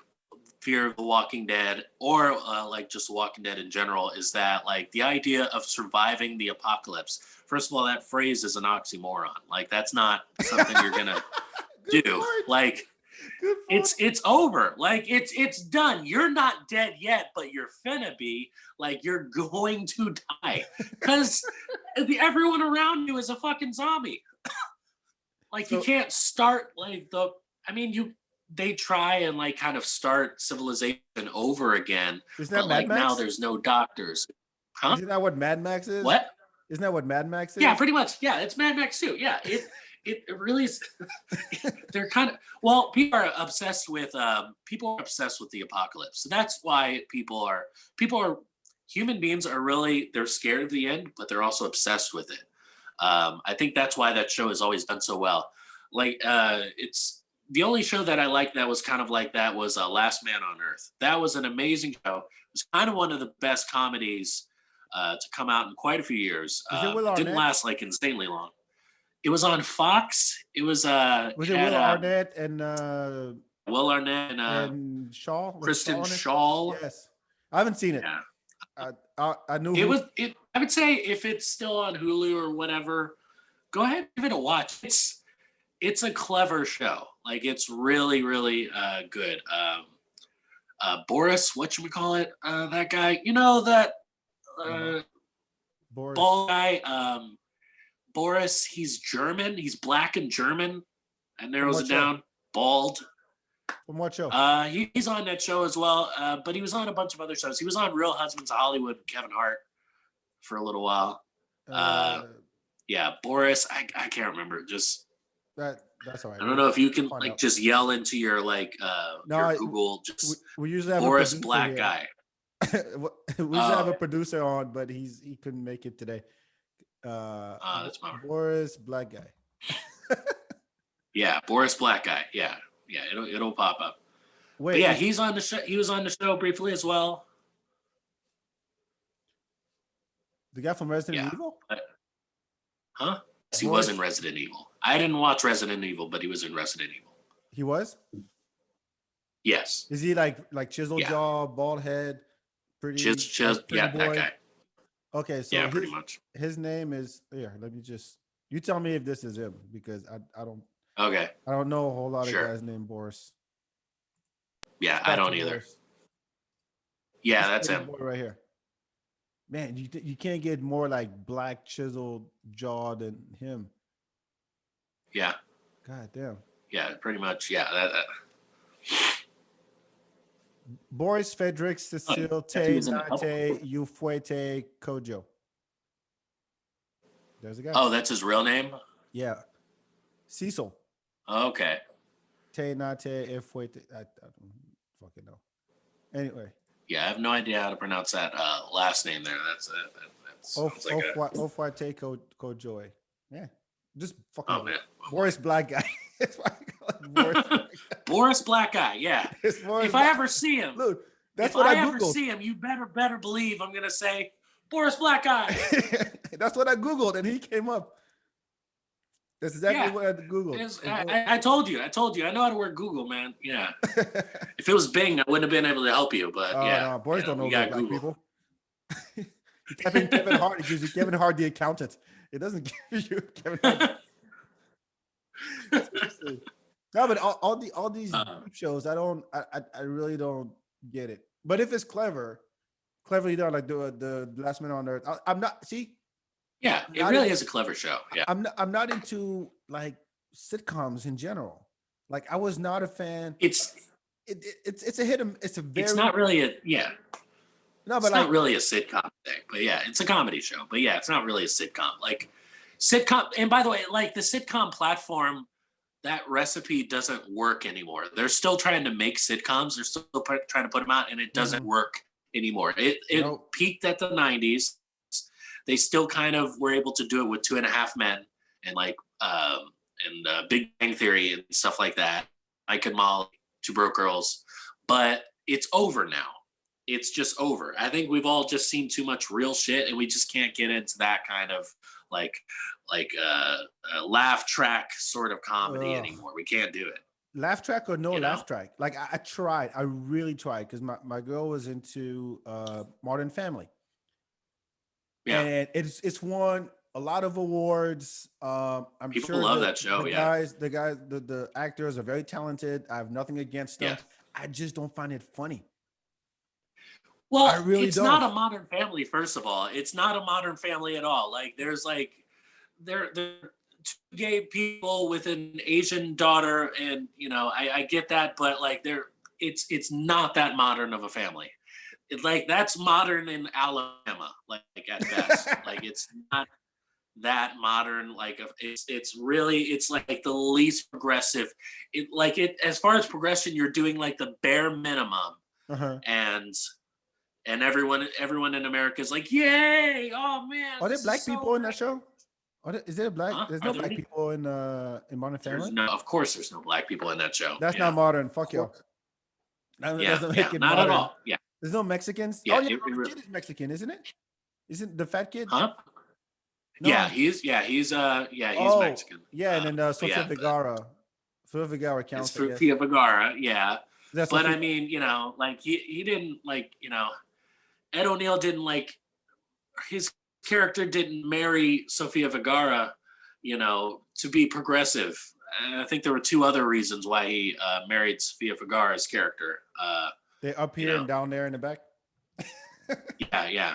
Fear of the Walking Dead or like just The Walking Dead in general is that like the idea of surviving the apocalypse. First of all, that phrase is an oxymoron. Like that's not something you're gonna do. Point. Like it's over. Like it's done. You're not dead yet, but you're finna be. Like you're going to die because everyone around you is a fucking zombie. Like you can't start like they try and like kind of start civilization over again. Isn't that but Mad like Max? Now there's no doctors. Huh? Isn't that what Mad Max is? What? Isn't that what Mad Max is? Yeah, pretty much. Yeah, it's Mad Max too. Yeah, it really is. They're kind of people are obsessed with the apocalypse. So that's why human beings are really, they're scared of the end, but they're also obsessed with it. I think that's why that show has always done so well. Like it's the only show that I liked that was kind of like that was Last Man on Earth. That was an amazing show. It was kind of one of the best comedies to come out in quite a few years. Didn't last like insanely long. It was on Fox. It was Will Arnett and Will Arnett and Shaw? Kristen Shaw. Yes. I haven't seen it. Yeah. I knew I would say if it's still on Hulu or whatever, go ahead and give it a watch. It's a clever show. Like it's really, really good. Boris, whatchamacallit, that guy, that Boris. bald guy, Boris, he's German. He's black and German. That narrows it down. Bald. From what show? He's on that show as well, but he was on a bunch of other shows. He was on Real Husbands of Hollywood with Kevin Hart for a little while. Yeah, Boris, I can't remember. Just that's all right. I don't know if you can Find like out. just yell into your like your Google just we usually have Boris a producer Black here. Guy. We usually have a producer on, but he couldn't make it today. That's bummer. Boris Black Guy. Yeah, Boris Black Guy. Yeah, it'll pop up. Wait, But yeah, he's on the show. He was on the show briefly as well. the guy from Resident Evil? Huh? Yes, he was in Resident Evil. I didn't watch Resident Evil, but he was in Resident Evil. He was? Yes. Is he like chisel jaw, bald head, pretty? Pretty boy? that guy. Okay, so Yeah, pretty much. His name is here. Let me just you tell me if this is him because I don't. Okay. I don't know a whole lot of guys named Boris. Yeah, I don't either. Boris. Yeah, that's him. Boy right here. Man, you can't get more like black chiseled jaw than him. Yeah. God damn. Yeah, pretty much. Yeah. That. Boris Frederick Cecil Te Nate Ufuete Kojo. There's a guy. Oh, that's his real name? Yeah. Cecil. Okay. Te Nate Ufuete. I don't fucking know. Anyway. Yeah, I have no idea how to pronounce that last name there. That sounds like Ufuete Kojo. Yeah. Just fucking. Oh, man. Boris Black Guy. That's why I call it Boris Black Guy. Boris Black Guy, yeah. If I ever see him, look, that's what I googled. Ever see him, you better believe I'm gonna say Boris Black Guy. That's what I googled, and he came up. That's exactly what I googled. I told you. I know how to work Google, man. Yeah. If it was Bing, I wouldn't have been able to help you. But no, Boris don't know about black people. You type in Kevin Hart, it gives you Kevin Hart the accountant. It doesn't give you Kevin Hart. No, but all these shows, I really don't get it. But if it's cleverly done, like the Last Man on Earth, I'm not. See, yeah, it really is a clever show. Yeah, I'm not into like sitcoms in general. Like I was not a fan. It's a hit. It's not really a No, but it's not really a sitcom thing. But yeah, it's a comedy show. But yeah, it's not really a sitcom. Like sitcom. And by the way, like the sitcom platform, that recipe doesn't work anymore. They're still trying to make sitcoms. They're still trying to put them out, and it doesn't work anymore. It peaked at the 90s. They still kind of were able to do it with 2.5 Men and like Big Bang Theory and stuff like that. Mike and Molly, Two Broke Girls, but it's over now. It's just over. I think we've all just seen too much real shit, and we just can't get into that kind of like laugh track sort of comedy anymore. We can't do it. Laugh track or no laugh track? Like I tried. I really tried because my girl was into Modern Family. Yeah, and it's won a lot of awards. I'm People sure love that show. The actors are very talented. I have nothing against them. I just don't find it funny. Well, it's not a Modern Family. First of all, it's not a Modern Family at all. Like there's like there two gay people with an Asian daughter, and I get that, but like it's not that modern of a family. It's like that's modern in Alabama, like at best. Like it's not that modern. Like it's like the least progressive. As far as progression, you're doing like the bare minimum, and everyone in America is like, yay! Oh man! Are there black people in that show? Is there black? There's no black people in Modern Family. Of course, there's no black people in that show. That's not modern. Fuck y'all. Not at all. Yeah. There's no Mexicans. Yeah, the kid is Mexican, isn't it? Isn't the fat kid? Huh? No. Yeah, he's Mexican. Yeah, and then Sofia Vergara. Sofia Vergara counts. Sofia Vergara, yeah. But I mean, like he didn't like, Ed O'Neill didn't like his character didn't marry Sofia Vergara, to be progressive. And I think there were 2 other reasons why he married Sofia Vergara's character. They're up here and down there in the back. Yeah.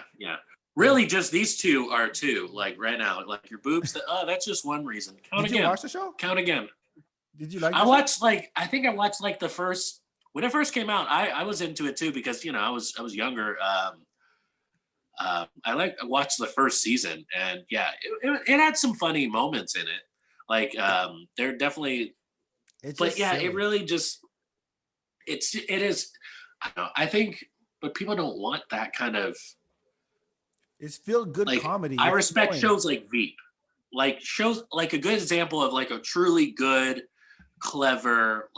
Really, just these 2 are 2. Like right now, like your boobs. That's just one reason. Count again. Did you watch the show? Count again. Did you like? I watched I think I watched like the first when it first came out. I was into it too because I was younger. I watched the first season, and yeah, it had some funny moments in it. Like they're definitely, It's but just yeah, silly. it really just it is. I don't know. I think, but people don't want that kind of It's feel good like. comedy. I It's respect annoying. shows like Veep, like shows like a good example of like a truly good, clever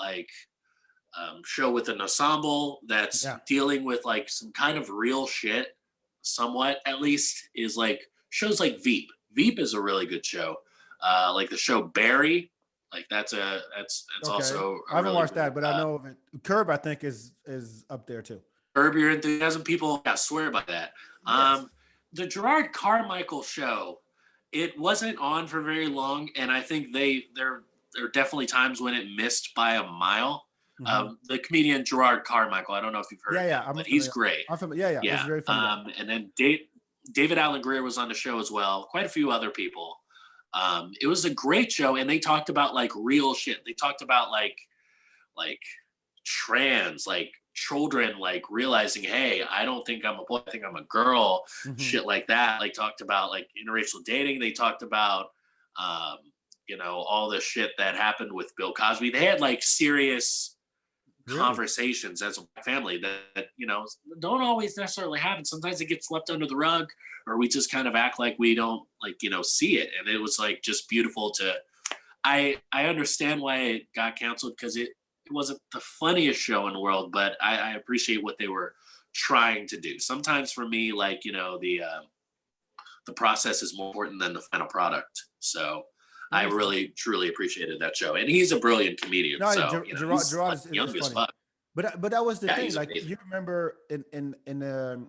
show with an ensemble that's Yeah. dealing with like some kind of real shit, somewhat at least, is like shows like Veep. Veep is a really good show. Like the show Barry, like that's Okay. also I a haven't really watched good. that, but I know of it. Curb, I think, is up there too. Curb Your Enthusiasm. People swear by that. Yes. The Gerard Carmichael show, it wasn't on for very long, and I think there are definitely times when it missed by a mile. Mhm. The comedian Gerard Carmichael. I don't know if you've heard Yeah, of him, yeah. I'm but he's familiar. great. I'm familiar. Yeah, yeah. He's a Yeah. very funny guy. And then David Allen Greer was on the show as well. Quite a few other people. It was a great show, and they talked about like real shit. They talked about like trans, like children, like realizing, hey, I don't think I'm a boy, I think I'm a girl, Mhm. shit like that. Like talked about like interracial dating. They talked about um, all the shit that happened with Bill Cosby. They had like serious Really? conversations as a family that don't always necessarily happen. Sometimes it gets swept under the rug, or we just kind of act like we don't see it. And it was like just beautiful to. I understand why it got canceled because it wasn't the funniest show in the world, but I appreciate what they were trying to do. Sometimes for me, like the process is more important than the final product. So I That makes sense. really truly appreciated that show, and he's a brilliant comedian. No, So Gerard, he's Gerard like is young as funny. fuck. But that was the Yeah, thing. he's Like amazing. you remember in the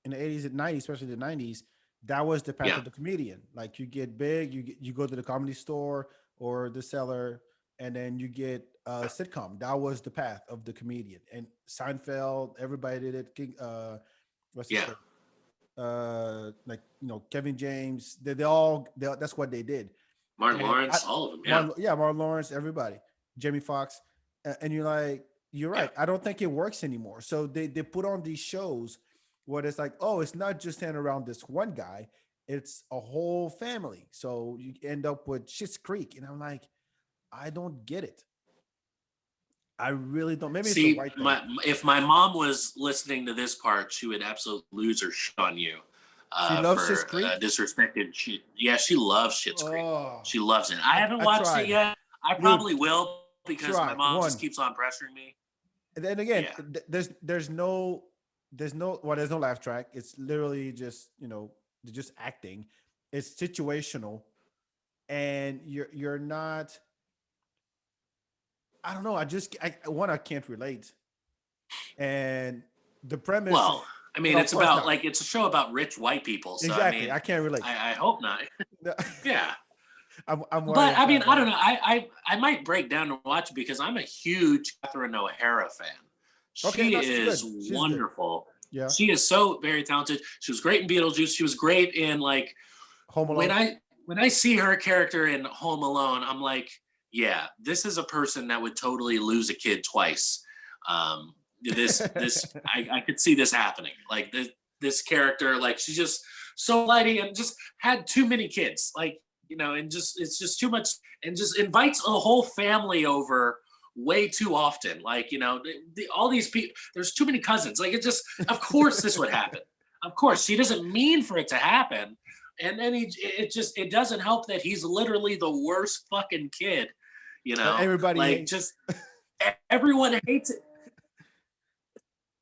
80s and 90s, especially the 90s, that was the path Yeah. of the comedian. Like you get big, you go to the comedy store or the cellar, and then you get a sitcom. That was the path of the comedian. And Seinfeld, everybody did it. What's his Yeah. face? Kevin James. That's what they did. Martin And Lawrence, all of them. Yeah. Martin Lawrence, everybody, Jamie Foxx, and you're like, you're right. I don't think it works anymore. So they put on these shows where it's like, oh, it's not just centered around this one guy, it's a whole family. So you end up with Schitt's Creek, and I'm like, I don't get it. I really don't. Maybe it's the See, white thing. if my mom was listening to this part, she would absolutely lose her shit on you. She loves for Schitt's Creek? disrespected. She loves Schitt's Creek. Oh, She loves it. I haven't watched tried. it yet. I Dude, probably will because my try. mom just One. keeps on pressuring me. And then again, Yeah. there's no laugh track. It's literally just just acting. It's situational, and you're not. I don't know. I can't relate, and the premise. Well, I mean, Well, of it's course about not. like it's a show about rich white people. So Exactly. I mean, I can't relate. I hope not. No, Yeah. I'm worried But I mean, about I that. don't know. I might break down to watch it because I'm a huge Catherine O'Hara fan. Okay, She no, she's is good. She's good. wonderful. Yeah. She is so very talented. She was great in Beetlejuice. She was great in like Home Alone. when I see her character in Home Alone, I'm like, yeah, this is a person that would totally lose a kid twice. This I could see this happening. Like this character, like she's just so lighty and just had too many kids. Like, and just it's just too much and just invites a whole family over way too often. Like, all these people, there's too many cousins. Like it just, of course this would happen. Of course, she doesn't mean for it to happen. And then it doesn't help that he's literally the worst fucking kid, Everybody like hates. just everyone hates it.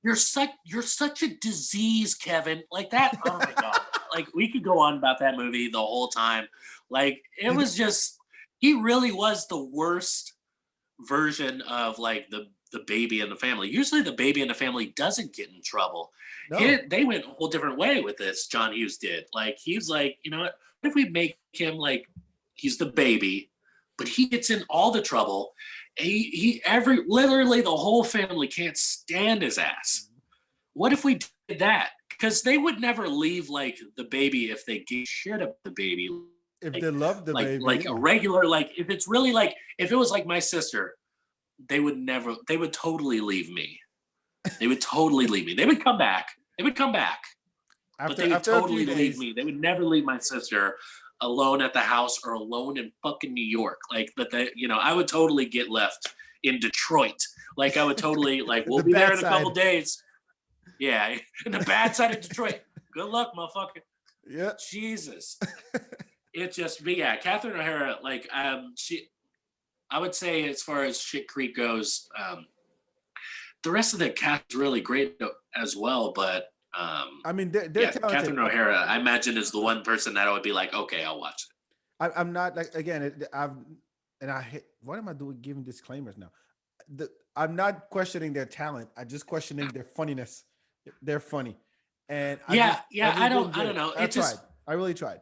You're such a disease, Kevin. Like that. Oh my God. Like we could go on about that movie the whole time. Like it was just, he really was the worst version of like the baby in the family. Usually the baby in the family doesn't get in trouble. No. They went a whole different way with this. John Hughes did. Like he's like, you know what if we make him like he's the baby, but he gets in all the trouble. And literally the whole family can't stand his ass. What if we did that? Because they would never leave like the baby if they gave shit about the baby. if they love the baby, like a regular, like if it's really like if it was like my sister, they would totally leave me. They would totally leave me. They would come back. But they would after a totally few leave days, me. They would never leave my sister alone at the house or alone in fucking New York. Like, but I would totally get left in Detroit. Like, I would totally like, we'll The be there bad in a couple side. days. Yeah, in the bad side of Detroit. Good luck, motherfucker. yeah, Jesus. It just be yeah. Catherine O'Hara, like I would say as far as Shit Creek goes, the rest of the cast is really great as well. But I mean, they're yeah, talented. Catherine O'Hara, I imagine is the one person that I would be like, okay, I'll watch it. I'm not like again. I hate. What am I doing? Giving disclaimers now. I'm not questioning their talent. I'm just questioning their funniness. They're funny, and Yeah, I didn't don't get know. I It just tried. I really tried.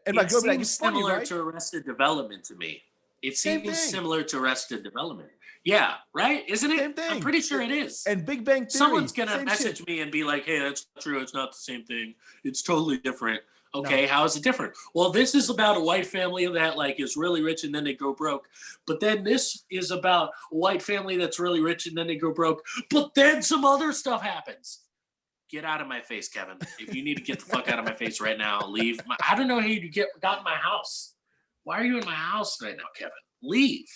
And my it girl be like, seems "It's funny, similar right?" to Arrested Development to me. It Same seems thing. similar to Arrested Development. Yeah, right? Isn't it? Same thing. I'm pretty sure it is. And Big Bang Theory. Someone's gonna same message shit. me and be like, "Hey, that's not true. It's not the same thing. It's totally different." Okay, how is it different? Well, this is about a white family that like is really rich and then they go broke. But then this is about a white family that's really rich and then they go broke. But then some other stuff happens. Get out of my face, Kevin. If you need to get the fuck out of my face right now, leave. I don't know how you got in my house. Why are you in my house right now, Kevin? Leave.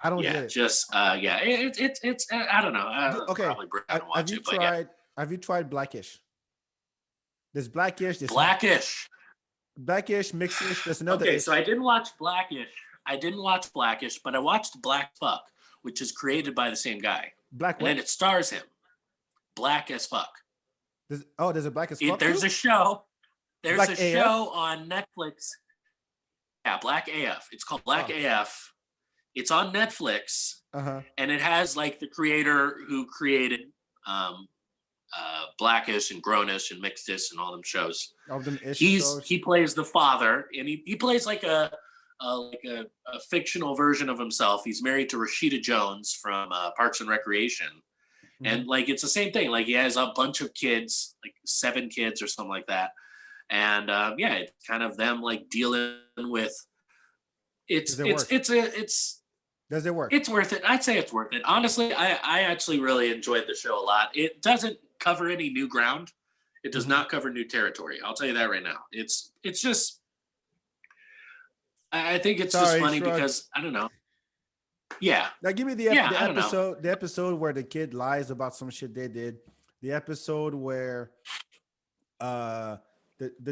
I don't Yeah, get it. just it's I don't know. Okay. Probably Brad will watch it, but yeah. Have you tried Blackish? There's Blackish. There's Blackish. Blackish, Mixish. There's another. Okay, ish. so I didn't watch Blackish. but I watched Black Fuck, which is created by the same guy. Black And what? then it stars him. Black as Fuck. There's a Black as Fuck. There's too? a show. There's Black a AF? show on Netflix. Yeah, Black AF. It's called Black AF. It's on Netflix, and it has like the creator who created Blackish and Grownish and Mixedish and all them shows. All them ish shows. He plays the father, and he plays like a fictional version of himself. He's married to Rashida Jones from Parks and Recreation, and like it's the same thing. Like he has a bunch of kids, like 7 kids or something like that, and yeah, it's kind of them like dealing with. Does it work? It's worth it. I'd say it's worth it. Honestly, I actually really enjoyed the show a lot. It doesn't cover any new ground. It does not cover new territory. I'll tell you that right now. It's just I think it's just funny because I don't know. Yeah. Now give me the episode where the kid lies about some shit they did. The episode where the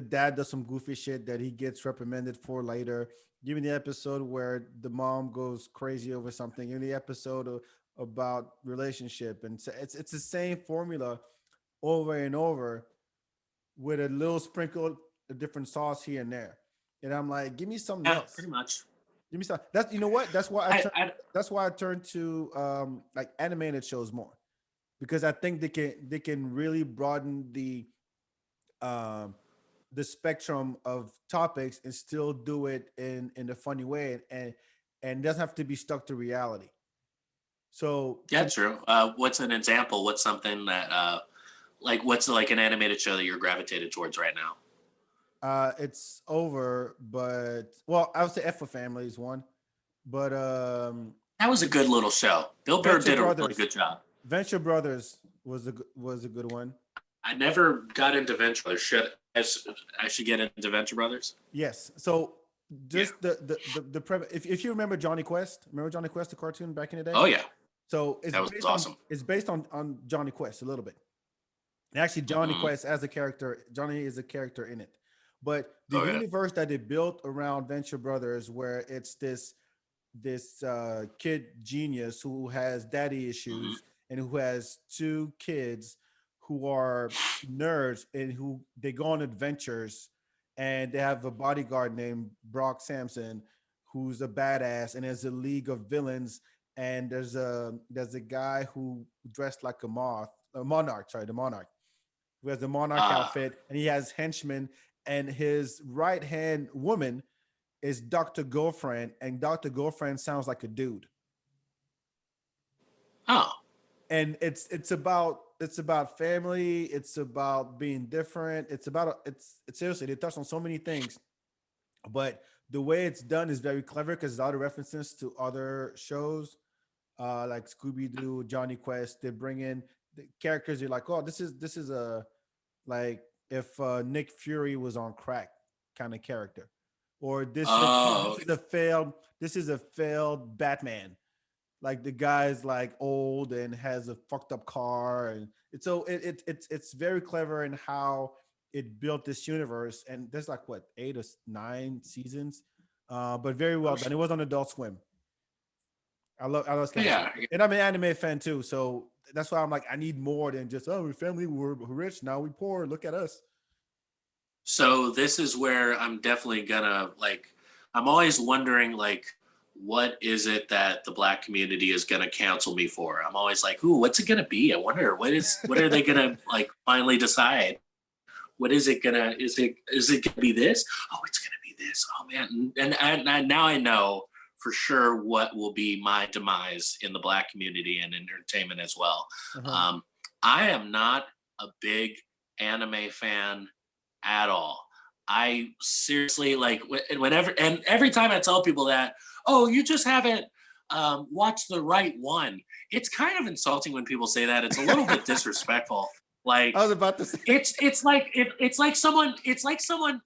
dad does some goofy shit that he gets reprimanded for later. Give me the episode where the mom goes crazy over something. Give me the episode about relationship, and it's the same formula over and over with a little sprinkle of different sauce here and there. And I'm like, give me something else. Pretty much. Give me something. That's That's why that's why I turn to like animated shows more, because I think they can really broaden the spectrum of topics and still do it in a funny way, and doesn't have to be stuck to reality. So yeah, true. What's an example? What's something that what's like an animated show that you're gravitated towards right now? It's over, but well, I would say F for Family is one, but that was a good little show. Bill Burr did a really good job. Venture Brothers was a good one. I never got into Venture Brothers. I should get into Venture Brothers. Yes. So just the premise. If you remember Johnny Quest, the cartoon back in the day? Oh yeah. So that was awesome. It's based on Johnny Quest a little bit. And actually, Johnny Quest as a character, Johnny is a character in it. But the universe that they built around Venture Brothers, where it's this kid genius who has daddy issues and who has 2 kids who are nerds and who they go on adventures, and they have a bodyguard named Brock Sampson who's a badass, and there's a league of villains, and there's a guy who dressed like the monarch who has the monarch outfit, and he has henchmen, and his right hand woman is Dr. Girlfriend, and Dr. Girlfriend sounds like a dude. Oh. And it's about family, it's about being different, it's seriously, they touch on so many things but the way it's done is very clever because there's other references to other shows, like Scooby Doo, Johnny Quest. They bring in the characters. You're like, oh, this is a like if Nick Fury was on crack kind of character, or Oh, this is a failed Batman. Like the guy's like old and has a fucked up car, and it's very clever in how it built this universe. And there's like what 8 or 9 seasons, but very well oh done. shit. It was on Adult Swim. I love this kind of shit, Yeah. and I'm an anime fan too, so that's why I'm like I need more than just oh, we family were rich, now we poor. Look at us. So this is where I'm definitely gonna like. I'm always wondering like, what is it that the Black community is gonna cancel me for? I'm always like, ooh, what's it gonna be? I wonder what are they gonna like finally decide? What is it gonna? Is it gonna be this? Oh, it's gonna be this. Oh man, and now I know for sure what will be my demise in the Black community and entertainment as well. Uh-huh. I am not a big anime fan at all. I seriously like whenever and every time I tell people that, oh, you just haven't watched the right one. It's kind of insulting when people say that. It's a little bit disrespectful. Like I was about to say. it's like someone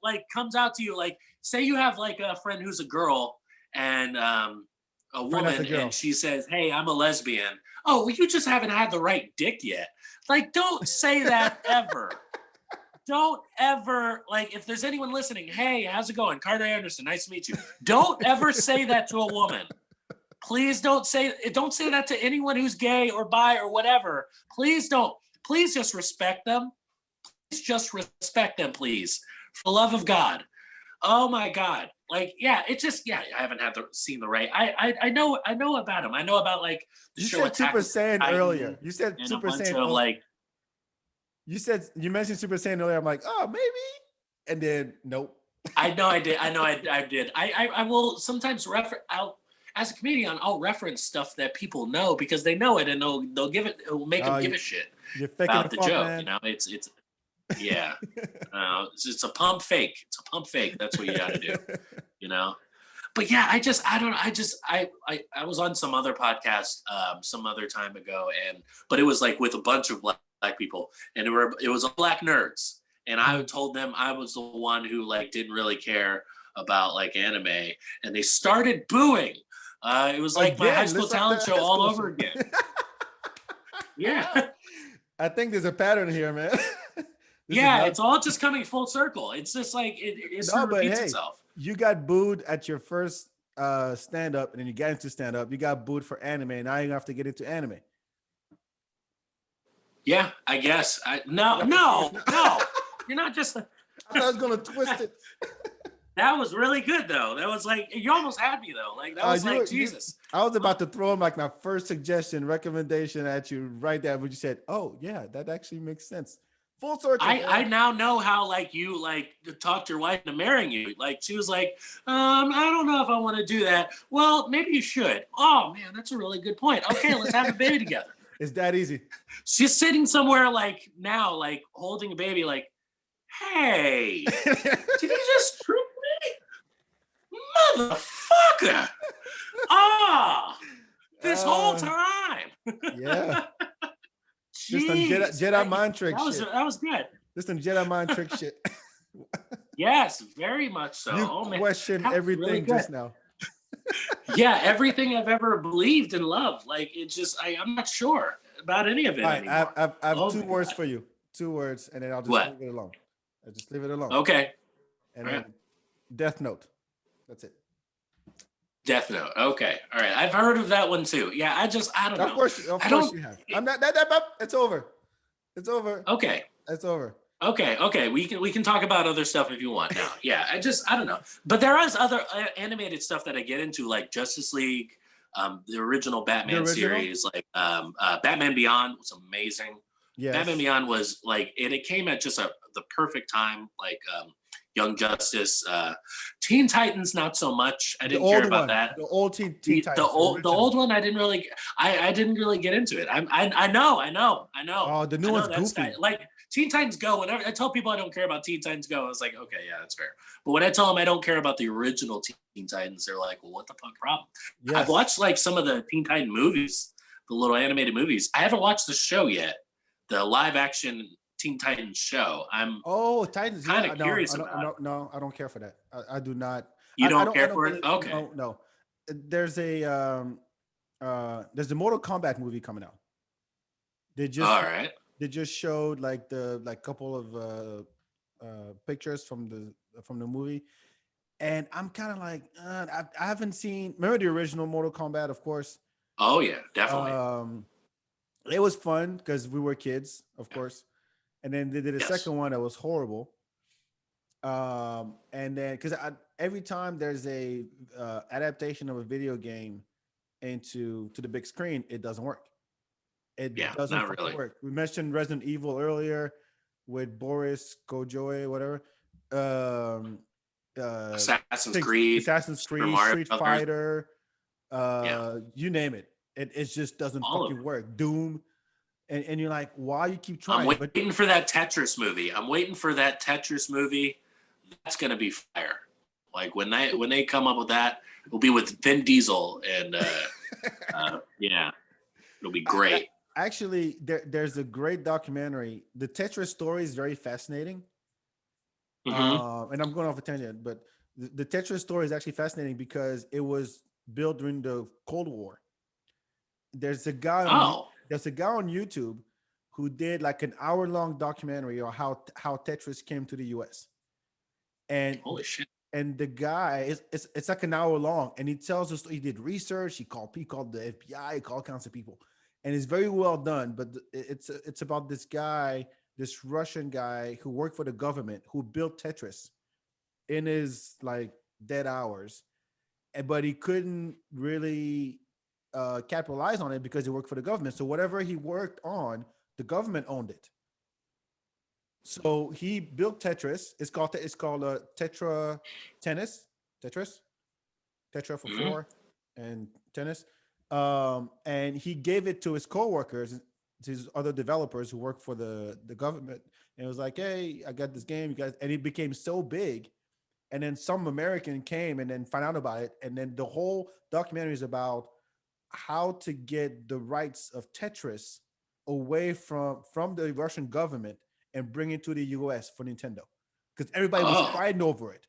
like comes out to you like say you have like a friend who's a girl and a Friend that's a woman girl. and she says, hey, I'm a lesbian. Oh, well, you just haven't had the right dick yet. Like, don't say that ever. Don't ever like if there's anyone listening, hey, how's it going? Carter Anderson, nice to meet you. Don't ever say that to a woman. Please don't say that to anyone who's gay or bi or whatever. Please don't. Please just respect them. Please just respect them, please. For the love of God. Oh my God. Like, yeah, it just I haven't seen the right. I know about him. I know about like the You show said Attack Super on Saiyan Titan earlier. You said and a Super bunch Saiyan. of like You mentioned Super Saiyan earlier. I'm like, oh, maybe, and then nope. I know I did. I did. I will sometimes as a comedian, I'll reference stuff that people know because they know it and they'll give it. It will make them give a shit You're faking about the the funk, joke. man. You know, it's yeah. It's a pump fake. It's a pump fake. That's what you got to do. You know. But yeah, I don't know. I was on some other podcast some other time ago, but it was like with a bunch of black people, and it was Black nerds. And I told them I was the one who like didn't really care about like anime, and they started booing. It was like my high school looks like talent the show high all school over show. again. Yeah, I think there's a pattern here, man. This is yeah, not- it's all just coming full circle. It's just like it sort no, of but repeats hey, itself. you got booed at your first stand up, and then you got into stand up. You got booed for anime, and now you have to get into anime. Yeah, I guess. No. You're not just. I thought I was gonna twist it. That was really good though. That was like you almost had me though. Like that was like Jesus. I was about to throw him like my first suggestion, recommendation at you right there, but you said, "Oh yeah, that actually makes sense." Full circle. I now know how like you like talked your wife into marrying you. Like she was like, I don't know if I want to do that. Well, maybe you should. Oh man, that's a really good point. Okay, let's have a baby together. It's that easy. She's sitting somewhere like now, like holding a baby, like, hey, did you just trick me? Motherfucker. This whole time. Yeah. Just some Jeez, Jedi mind trick that shit. was good. Just some Jedi mind trick shit. Yes, very much so. You Oh, man. question That was everything really good. just now. Yeah, everything I've ever believed and loved. Like it just, I'm not sure about any of it All right, anymore. I have Oh two my words God. for you. 2 words, and then I'll just What? leave it alone. I'll just leave it alone. Okay, And All then right. Death Note. That's it. Death Note. Okay, all right. I've heard of that one too. Yeah, I don't know. Of course you have. I'm not that. It's over. It's over. Okay. It's over. Okay. We can talk about other stuff if you want now. Yeah, I don't know. But there is other animated stuff that I get into, like Justice League, the original Batman series, like Batman Beyond was amazing. Yes. Batman Beyond was like, and it came at just the perfect time. Like Young Justice, Teen Titans, not so much. I The didn't care old about one, that. the old Teen The Titans, old original. one, I didn't really get into it. I know. Oh, the new I know one's that's goofy. like Teen Titans Go. Whenever I tell people I don't care about Teen Titans Go, I was like, okay, yeah, that's fair. But when I tell them I don't care about the original Teen Titans, they're like, well, what the fuck problem? Yes. I've watched like some of the Teen Titan movies, the little animated movies. I haven't watched the show yet, the live action Teen Titans show. I'm Titans. kind Yeah, of curious no, about it. no, I don't care for that. I do not. You I don't I care don't for it? believe- Okay. No. There's there's the Mortal Kombat movie coming out. They just All right. they just showed like couple of pictures from the movie, and I'm kind of like I haven't seen. Remember the original Mortal Kombat, of course. Oh yeah, definitely. It was fun because we were kids, of course, and then they did a Yes. second one that was horrible. And then because every time there's a adaptation of a video game to the big screen, it doesn't work. It Yeah, doesn't not fucking really. work. We mentioned Resident Evil earlier with Boris Kojoy, whatever. Um, Assassin's things- Creed, Assassin's Super Creed, Mario Street Brothers. Fighter, Yeah. you name it. It just doesn't All of fucking work. Doom, and you're like, why you keep I'm trying? But waiting for that Tetris movie. That's gonna be fire. Like when they come up with that, it'll be with Vin Diesel and yeah, it'll be great. actually, there's a great documentary. The Tetris story is very fascinating. Mhm. And I'm going off a tangent, but the Tetris story is actually fascinating because it was built during the Cold War. There's a guy on YouTube who did like an hour-long documentary on how Tetris came to the US. And Holy shit. and the guy it's like an hour long, and he tells us he did research. He called the FBI, he called kinds of people, and it's very well done. But it's about this guy, this Russian guy who worked for the government, who built Tetris in his like dead hours, but he couldn't really capitalize on it because he worked for the government. So whatever he worked on, the government owned it. So he built Tetris. It's called Tetra Tennis. Tetra for Mhm. 4 and tennis. And he gave it to his coworkers, to his other developers who work for the government. And it was like, hey, I got this game, you guys. And it became so big. And then some American came and then found out about it. And then the whole documentary is about how to get the rights of Tetris away from the Russian government and bring it to the US for Nintendo. Because everybody was fighting over it.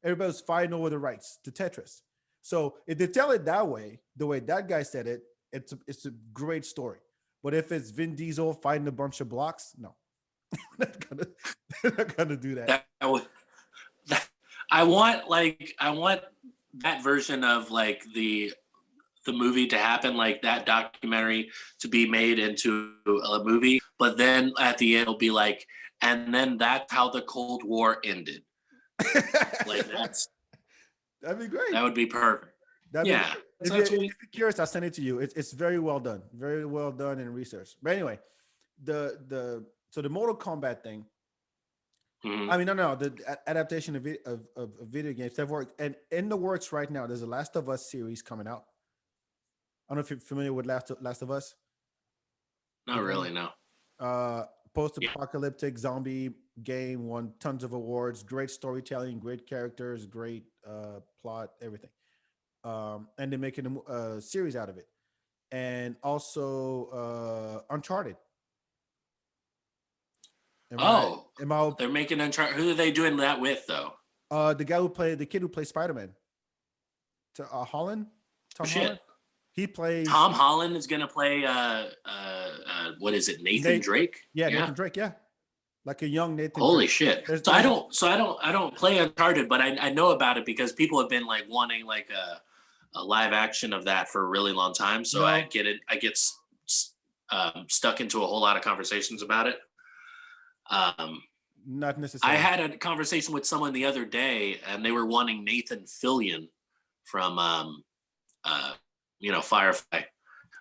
Everybody was fighting over the rights to Tetris. So if they tell it that way, the way that guy said it, it's a great story. But if it's Vin Diesel fighting a bunch of blocks, no. they're not gonna do that. I want that version of like the movie to happen, like that documentary to be made into a movie, but then at the end it'll be like, and then that's how the Cold War ended. Like That'd be great. That would be perfect. That'd Yeah. If you're curious, I'll send it to you. It's very well done. Very well done in research. But anyway, the Mortal Kombat thing. Mhm. I mean, no, the adaptation of video games that work, and in the works right now. There's a Last of Us series coming out. I don't know if you're familiar with Last of Us. Not really, no. Post-apocalyptic zombie game, won tons of awards. Great storytelling, great characters, great plot, everything. And they're making a series out of it, and also Uncharted. They're making Uncharted. Who are they doing that with, though? The kid who plays Spider-Man, Holland. Tom Holland. He plays. Tom Holland is gonna play. What is it? Nathan Drake. Yeah, Nathan Drake. Yeah, like a young Nathan. Holy Drake. shit! I don't play Uncharted, but I know about it because people have been like wanting like a live action of that for a really long time. So I get it. I get stuck into a whole lot of conversations about it. Not necessarily. I had a conversation with someone the other day, and they were wanting Nathan Fillion from Firefly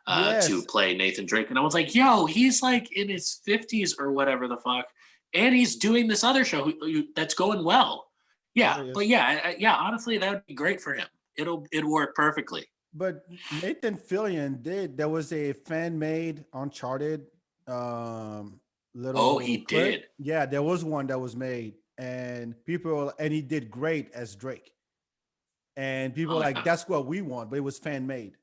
to play Nathan Drake, and I was like, "Yo, he's like in his 50s or whatever the fuck, and he's doing this other show that's going well. Yeah, There he but is. yeah, yeah. Honestly, that would be great for him. It'd work perfectly. But Nathan Fillion did. There was a fan made Uncharted Oh, little he clip. did. Yeah, there was one that was made, and he did great as Drake. And people were Oh like, yeah. that's what we want, but it was fan made.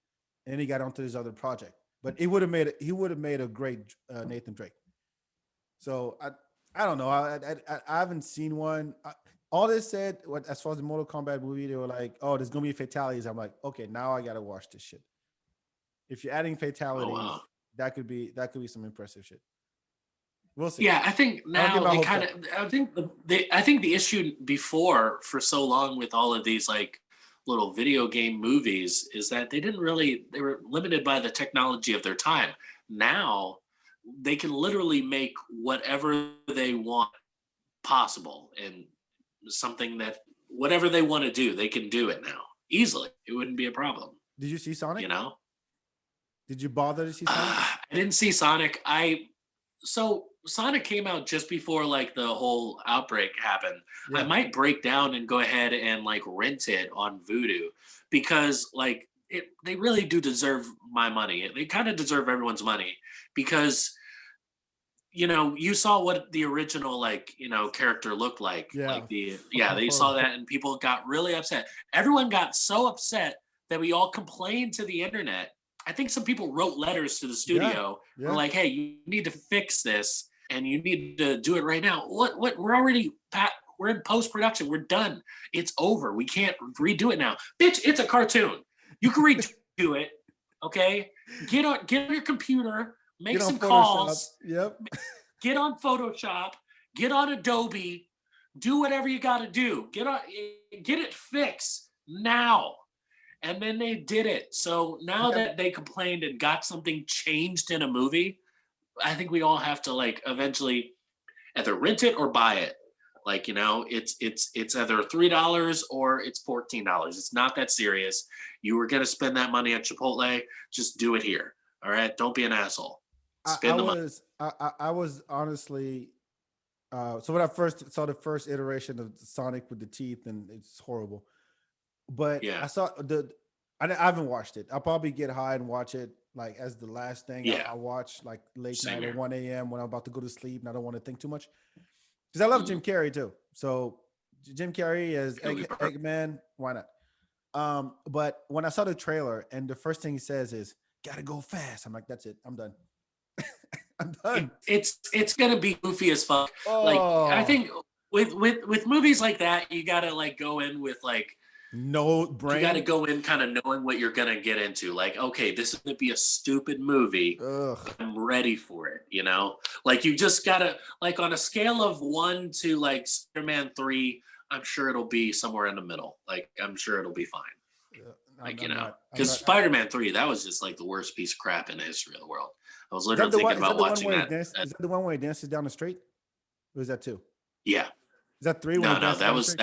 And then he got onto this other project. But it would have made it. He would have made a great Nathan Drake. So I don't know. I haven't seen one. All they said, as far as the Mortal Kombat movie, they were like, "Oh, there's gonna be fatalities." I'm like, okay, now I gotta watch this shit. If you're adding Oh wow. fatalities, that could be some impressive shit. We'll see. Yeah, I think I don't get now my they hopes kind up. of. I think the issue before for so long with all of these like little video game movies is that they were limited by the technology of their time. Now they can literally make whatever they want possible, and something that whatever they want to do, they can do it now easily. It wouldn't be a problem, Did you see Sonic? you know. Did you bother to see Sonic? I didn't see Sonic. So Sonic came out just before like the whole outbreak happened. I Yeah. might break down and go ahead and like rent it on Vudu, because like they really do deserve my money. They kind of deserve everyone's money, because you saw what the original like character looked like. Yeah. Like the yeah, Fucking they saw horrible. that and people got really upset. Everyone got so upset that we all complained to the internet. I think some people wrote letters to the Yeah. studio. We're Yeah. like, hey, you need to fix this and you need to do it right now. What we're in post-production. We're done. It's over. We can't redo it now. Bitch, it's a cartoon. You can redo it. Okay. Get on your computer, make Get on some Photoshop. calls, Yep. get on Photoshop, get on Adobe, do whatever you got to do. Get it fixed now. And then they did it. So now that they complained and got something changed in a movie, I think we all have to like eventually either rent it or buy it. Like, it's either $3 or it's $14. It's not that serious. You were gonna spend that money at Chipotle, just do it here. All right. Don't be an asshole. I Spend the money. was I was honestly so when I first saw the first iteration of Sonic with the teeth, and it's horrible. But Yeah. I saw I haven't watched it. I'll probably get high and watch it like as the last thing Yeah. I watch, like late Same night or here. 1 a.m. when I'm about to go to sleep and I don't want to think too much. Because I love Jim Carrey too. So Jim Carrey as It'll be perfect. Eggman, why not? But when I saw the trailer and the first thing he says is gotta go fast, I'm like, that's it. I'm done. I'm done. It's gonna be goofy as fuck. Like I Oh, think with movies like that, you gotta like go in with like no you got to brain. go in kind of knowing what you're going to get into. Like, okay, this is going to be a stupid movie. Ugh. I'm ready for it, Like, you just got to, like, on a scale of 1 to, like, Spider-Man 3, I'm sure it'll be somewhere in the middle. Like, I'm sure it'll be fine. Like, because Spider-Man 3, that was just, like, the worst piece of crap in the history of the world. I was literally thinking about watching that. Is that the one where he dances down the street? Or is that 2? Yeah. Is that 3? No, that was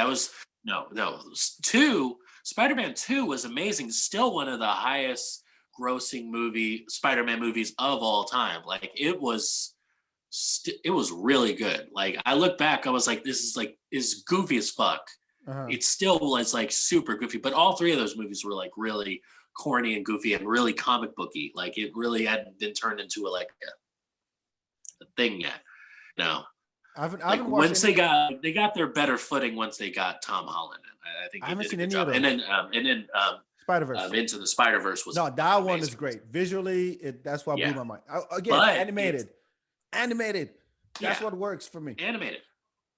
no. 2, Spider-Man 2 was amazing. Still one of the highest grossing Spider-Man movies of all time. Like it was really good. Like I look back, I was like, this is goofy as fuck. It still was like super goofy, but all 3 of those movies were like really corny and goofy and really comic booky. Like it really hadn't been turned into a thing yet. No. I haven't watched once they got their better footing once they got Tom Holland in. I think I he haven't did a seen good any job. of those. And then Spider-Verse. Into the Spider-Verse was No, that one amazing. is great. Visually, that's what blew Yeah. my mind. Again, But animated. That's Yeah. what works for me. Animated.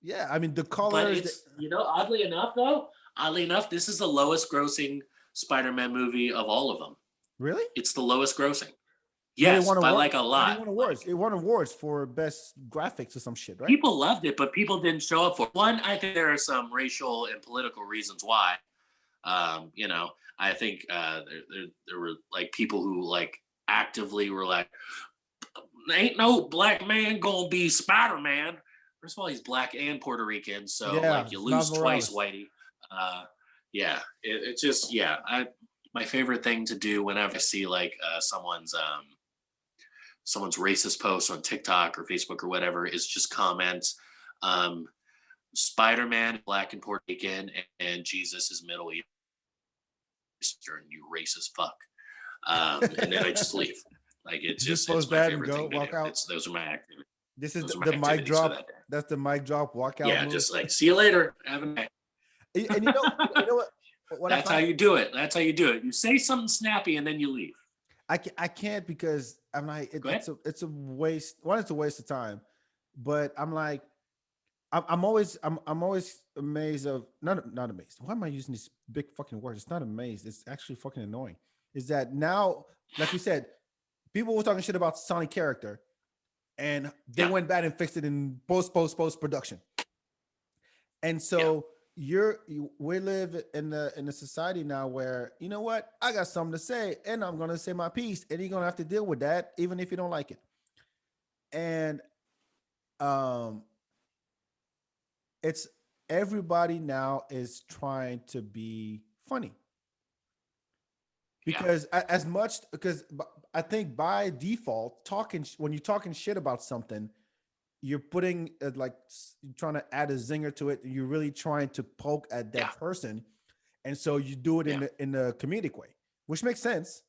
Yeah, I mean the But colors. it's oddly enough, this is the lowest grossing Spider-Man movie of all of them. Really? It's the lowest grossing. But Yes, by like a lot. It won awards. It won awards for best graphics or some shit, right? People loved it, but people didn't show up for it. One, I think there are some racial and political reasons why. I think there were like people who like actively were like, ain't no black man gonna be Spider-Man. First of all, he's black and Puerto Rican, so like you lose twice, Whitey. It's just my favorite thing to do whenever I see like someone's racist post on TikTok or Facebook or whatever is just comment, Spider-Man black and Puerto Rican, and Jesus is Middle Eastern. You racist fuck. And then I just leave. Like it's Just just post it's my that and favorite go thing to walk do. out. Those are my activities. This is Those are my the mic activities for drop. that day. That's the mic drop walkout Yeah, move. just like see you later. Have a night. And you know what? What That's how you do it. That's how you do it. You say something snappy and then you leave. I can't because I'm like Go ahead. it's a waste. One, it's a waste of time, but I'm like I'm always amazed of not amazed. Why am I using these big fucking words? It's not amazed. It's actually fucking annoying. Is that now, like we said, people were talking shit about Sonic character, and they Yeah. went back and fixed it in post production. And so we live in a society now where, you know what, I got something to say and I'm gonna say my piece, and you're gonna have to deal with that even if you don't like it. And it's everybody now is trying to be funny because as much because I think by default when you're talking shit about something, you're putting you're trying to add a zinger to it. You're really trying to poke at that person, and so you do it in a comedic way, which makes sense.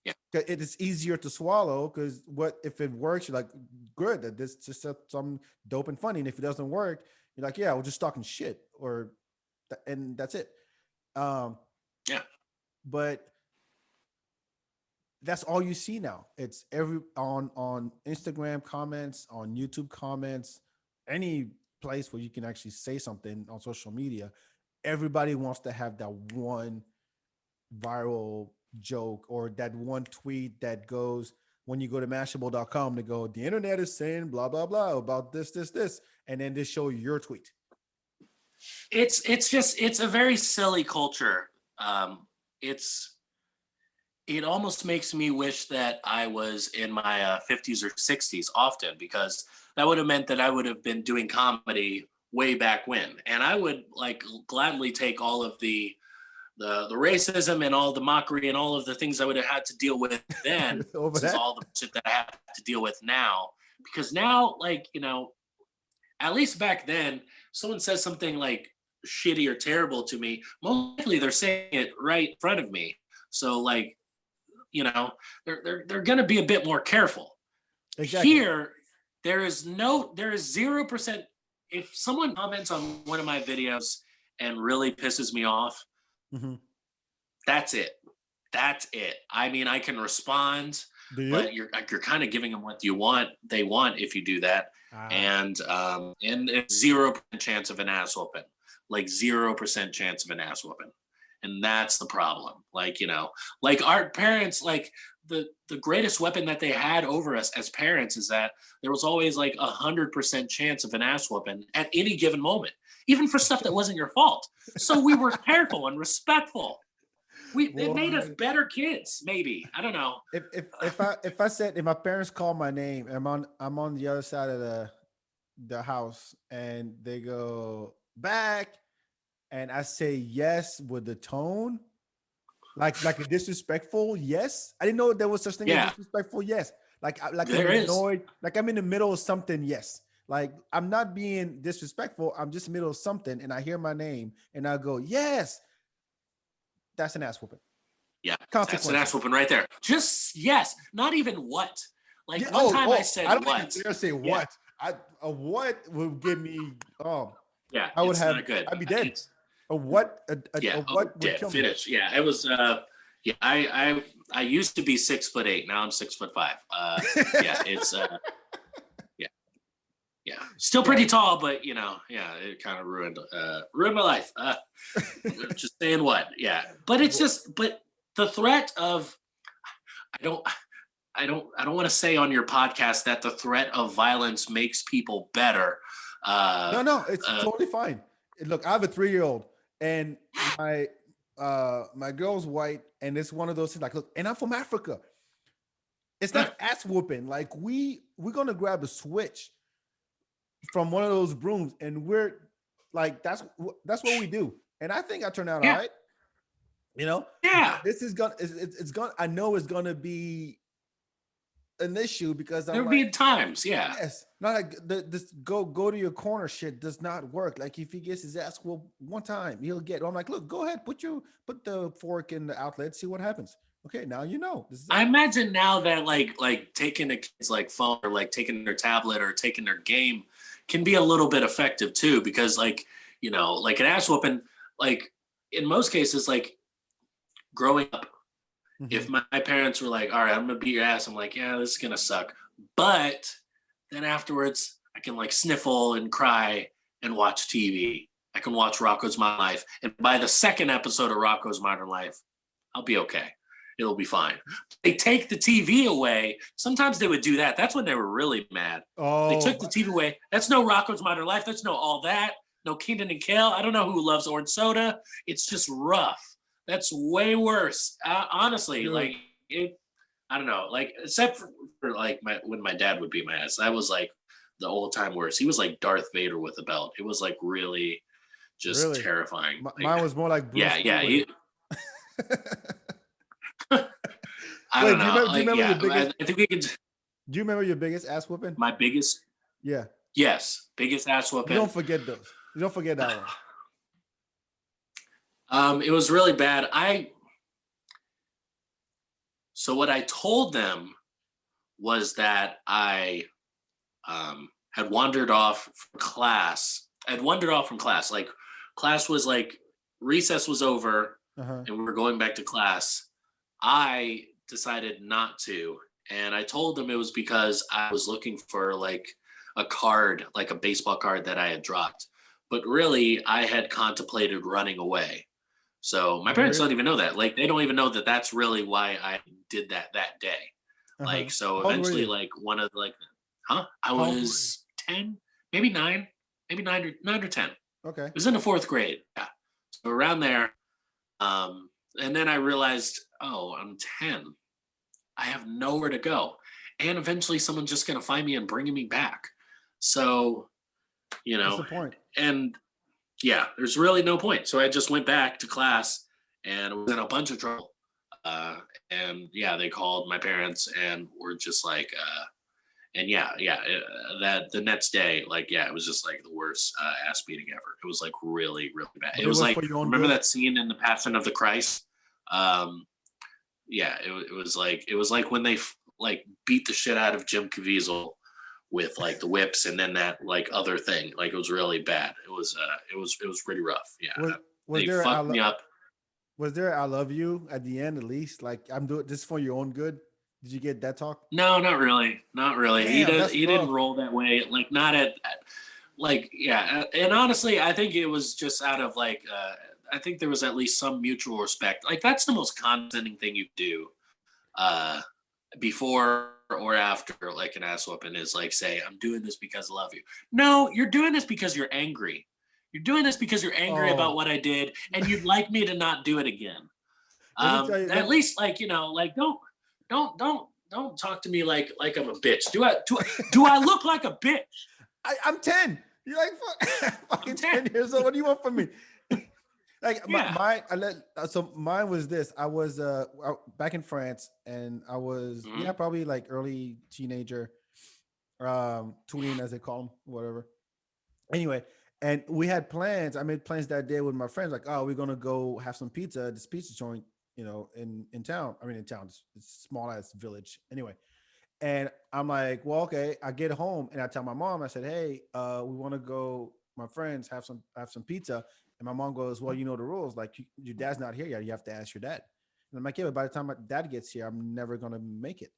Yeah, it is easier to swallow because what if it works? You're like, good, that this just some dope and funny, and if it doesn't work, you're like, yeah, we're just talking shit, and that's it. But that's all you see now. It's on Instagram comments, on YouTube comments, any place where you can actually say something on social media. Everybody wants to have that one viral joke or that one tweet that goes when you go to Mashable.com to go, the internet is saying blah blah blah about this, and then they show your tweet. It's a very silly culture. It almost makes me wish that I was in my 50s or 60s often, because that would have meant that I would have been doing comedy way back when, and I would like gladly take all of the racism and all the mockery and all of the things I would have had to deal with then versus all the shit that I have to deal with now. Because now, like, you know, at least back then, someone says something like shitty or terrible to me, most likely they're saying it right in front of me. So like, you know, they're going to be a bit more careful. Exactly. Here, there is 0%. If someone comments on one of my videos and really pisses me off, that's it. That's it. I mean, I can respond, but you're kind of giving them what they want if you do that. And it's 0% chance of an ass whooping, like 0% chance of an ass whooping. And that's the problem. Like, you know, like our parents, like the greatest weapon that they had over us as parents is that there was always like 100% chance of an ass whooping at any given moment, even for stuff that wasn't your fault. So we were careful and respectful. It made us better kids, maybe. I don't know. If my parents call my name and I'm on the other side of the house and they go back and I say yes with the tone, like a disrespectful yes. I didn't know there was such thing as disrespectful yes. Like I'm annoyed, like I'm in the middle of something. Yes, like I'm not being disrespectful. I'm just in the middle of something, and I hear my name, and I go yes. That's an ass whooping. Yeah, that's an ass whooping right there. Just yes, not even what. Like one time I said I don't what. even dare say what. A what would give me yeah, I would have. Good. I'd be dead. A what? A what would kill finish. Me. Yeah, it was. I used to be 6'8". Now I'm 6'5". Yeah, it's. Yeah, still pretty tall, but you know, it kind of ruined my life. Just saying what? Yeah, but it's but the threat of, I don't want to say on your podcast that the threat of violence makes people better. No, it's totally fine. Look, I have a 3-year-old. And my girl's white, and it's one of those things like, look, and I'm from Africa. It's not ass whooping. Like we're gonna grab a switch from one of those brooms, and we're like, that's what we do. And I think I turned out all right. You know? Yeah. This is gonna it's gonna I know it's gonna be an issue because There I'm would like, be times, yeah. yes, not like this go to your corner shit does not work. Like if he gets his ass whooped one time, he'll get. I'm like, look, go ahead, put the fork in the outlet, see what happens. Okay, now you know. This is I it. imagine now that like taking a kid's like phone or like taking their tablet or taking their game can be a little bit effective too, because like, like an ass whooping, like in most cases, like growing up, if Mhm. my parents were like, all right, I'm gonna beat your ass, I'm like, yeah, this is gonna suck. But then afterwards, I can like sniffle and cry and watch TV. I can watch Rocco's Modern Life. And by the second episode of Rocco's Modern Life, I'll be okay. It'll be fine. They take the TV away. Sometimes they would do that. That's when they were really mad. They took the Oh, TV away. That's no Rocco's Modern Life. That's no all that. No Keenan and Kel. I don't know who loves orange soda. It's just rough. That's way worse. Honestly, dude. like it. I don't know. Like except for like when my dad would beat my ass, that was like the old time worst. He was like Darth Vader with a belt. It was like really just Really? terrifying. Like, Mine was more like yeah, Bruce Lee yeah. with it. I Wait, don't know. do you Like, remember your yeah, biggest? I think we could. Do you remember your biggest ass whooping? My biggest, Yeah, yes, biggest ass you whooping. don't forget those. You don't forget that one. It was really bad. So what I told them was that I had wandered off from class. I'd wandered off from class. Like class was like recess was over Uh-huh. and we were going back to class. I decided not to. And I told them it was because I was looking for like a card, like a baseball card that I had dropped. But really, I had contemplated running away. So my Oh, parents don't really? even know that. Like they don't even know that that's really why I did that day. Uh-huh. Like so How old were eventually you? like one of like I How old were you? was 10, maybe 9, maybe 9 or 10. It Okay. was in the 4th grade. Yeah. So around there. And then I realized, oh, I'm 10. I have nowhere to go. And eventually someone's just gonna find me and bring me back. So, you What's know, the point? and yeah, there's really no point. So I just went back to class and was in a bunch of trouble. Uh, and yeah, they called my parents and were just like, and that the next day, like, yeah, it was just like the worst ass beating ever. It was like really, really bad. But It it was was like, for your own remember good. that scene in the Passion of the Christ? Um, yeah, it was like when they like beat the shit out of Jim Caviezel with like the whips and then that like other thing. Like it was really bad. It was pretty rough. Yeah, Was was they there fucked me up. was there I love you at the end at least? Like I'm doing this for your own good. Did you get that talk? No, not really, not really. Damn, that's He didn't rough. roll that way. Like not like yeah. And honestly, I think it was just out of like I think there was at least some mutual respect. Like that's the most condescending thing you do uh before or after like an ass whooping is like say I'm doing this because I love you. No, you're doing this because you're angry. You're doing this because you're angry about Oh, what I did and you'd like me to not do it again. let me tell you. At least like like don't talk to me like I'm a bitch. Do I look like a bitch? I'm 10. You're like I'm fucking 10. 10 years old. What do you want from me? Like Yeah. so mine was this. I was back in France and I was Mhm. probably like early teenager, tween as they call them, whatever. Anyway, and we had plans. I made plans that day with my friends, like, oh, we're gonna go have some pizza at this pizza joint, in town. I mean, in town, it's a small ass village. Anyway, and I'm like, well, okay. I get home and I tell my mom. I said, hey, we want to go. My friends have some pizza, and my mom goes, well, you know the rules. Like, your dad's not here yet. You have to ask your dad. And I'm like, yeah, but by the time my dad gets here, I'm never gonna make it.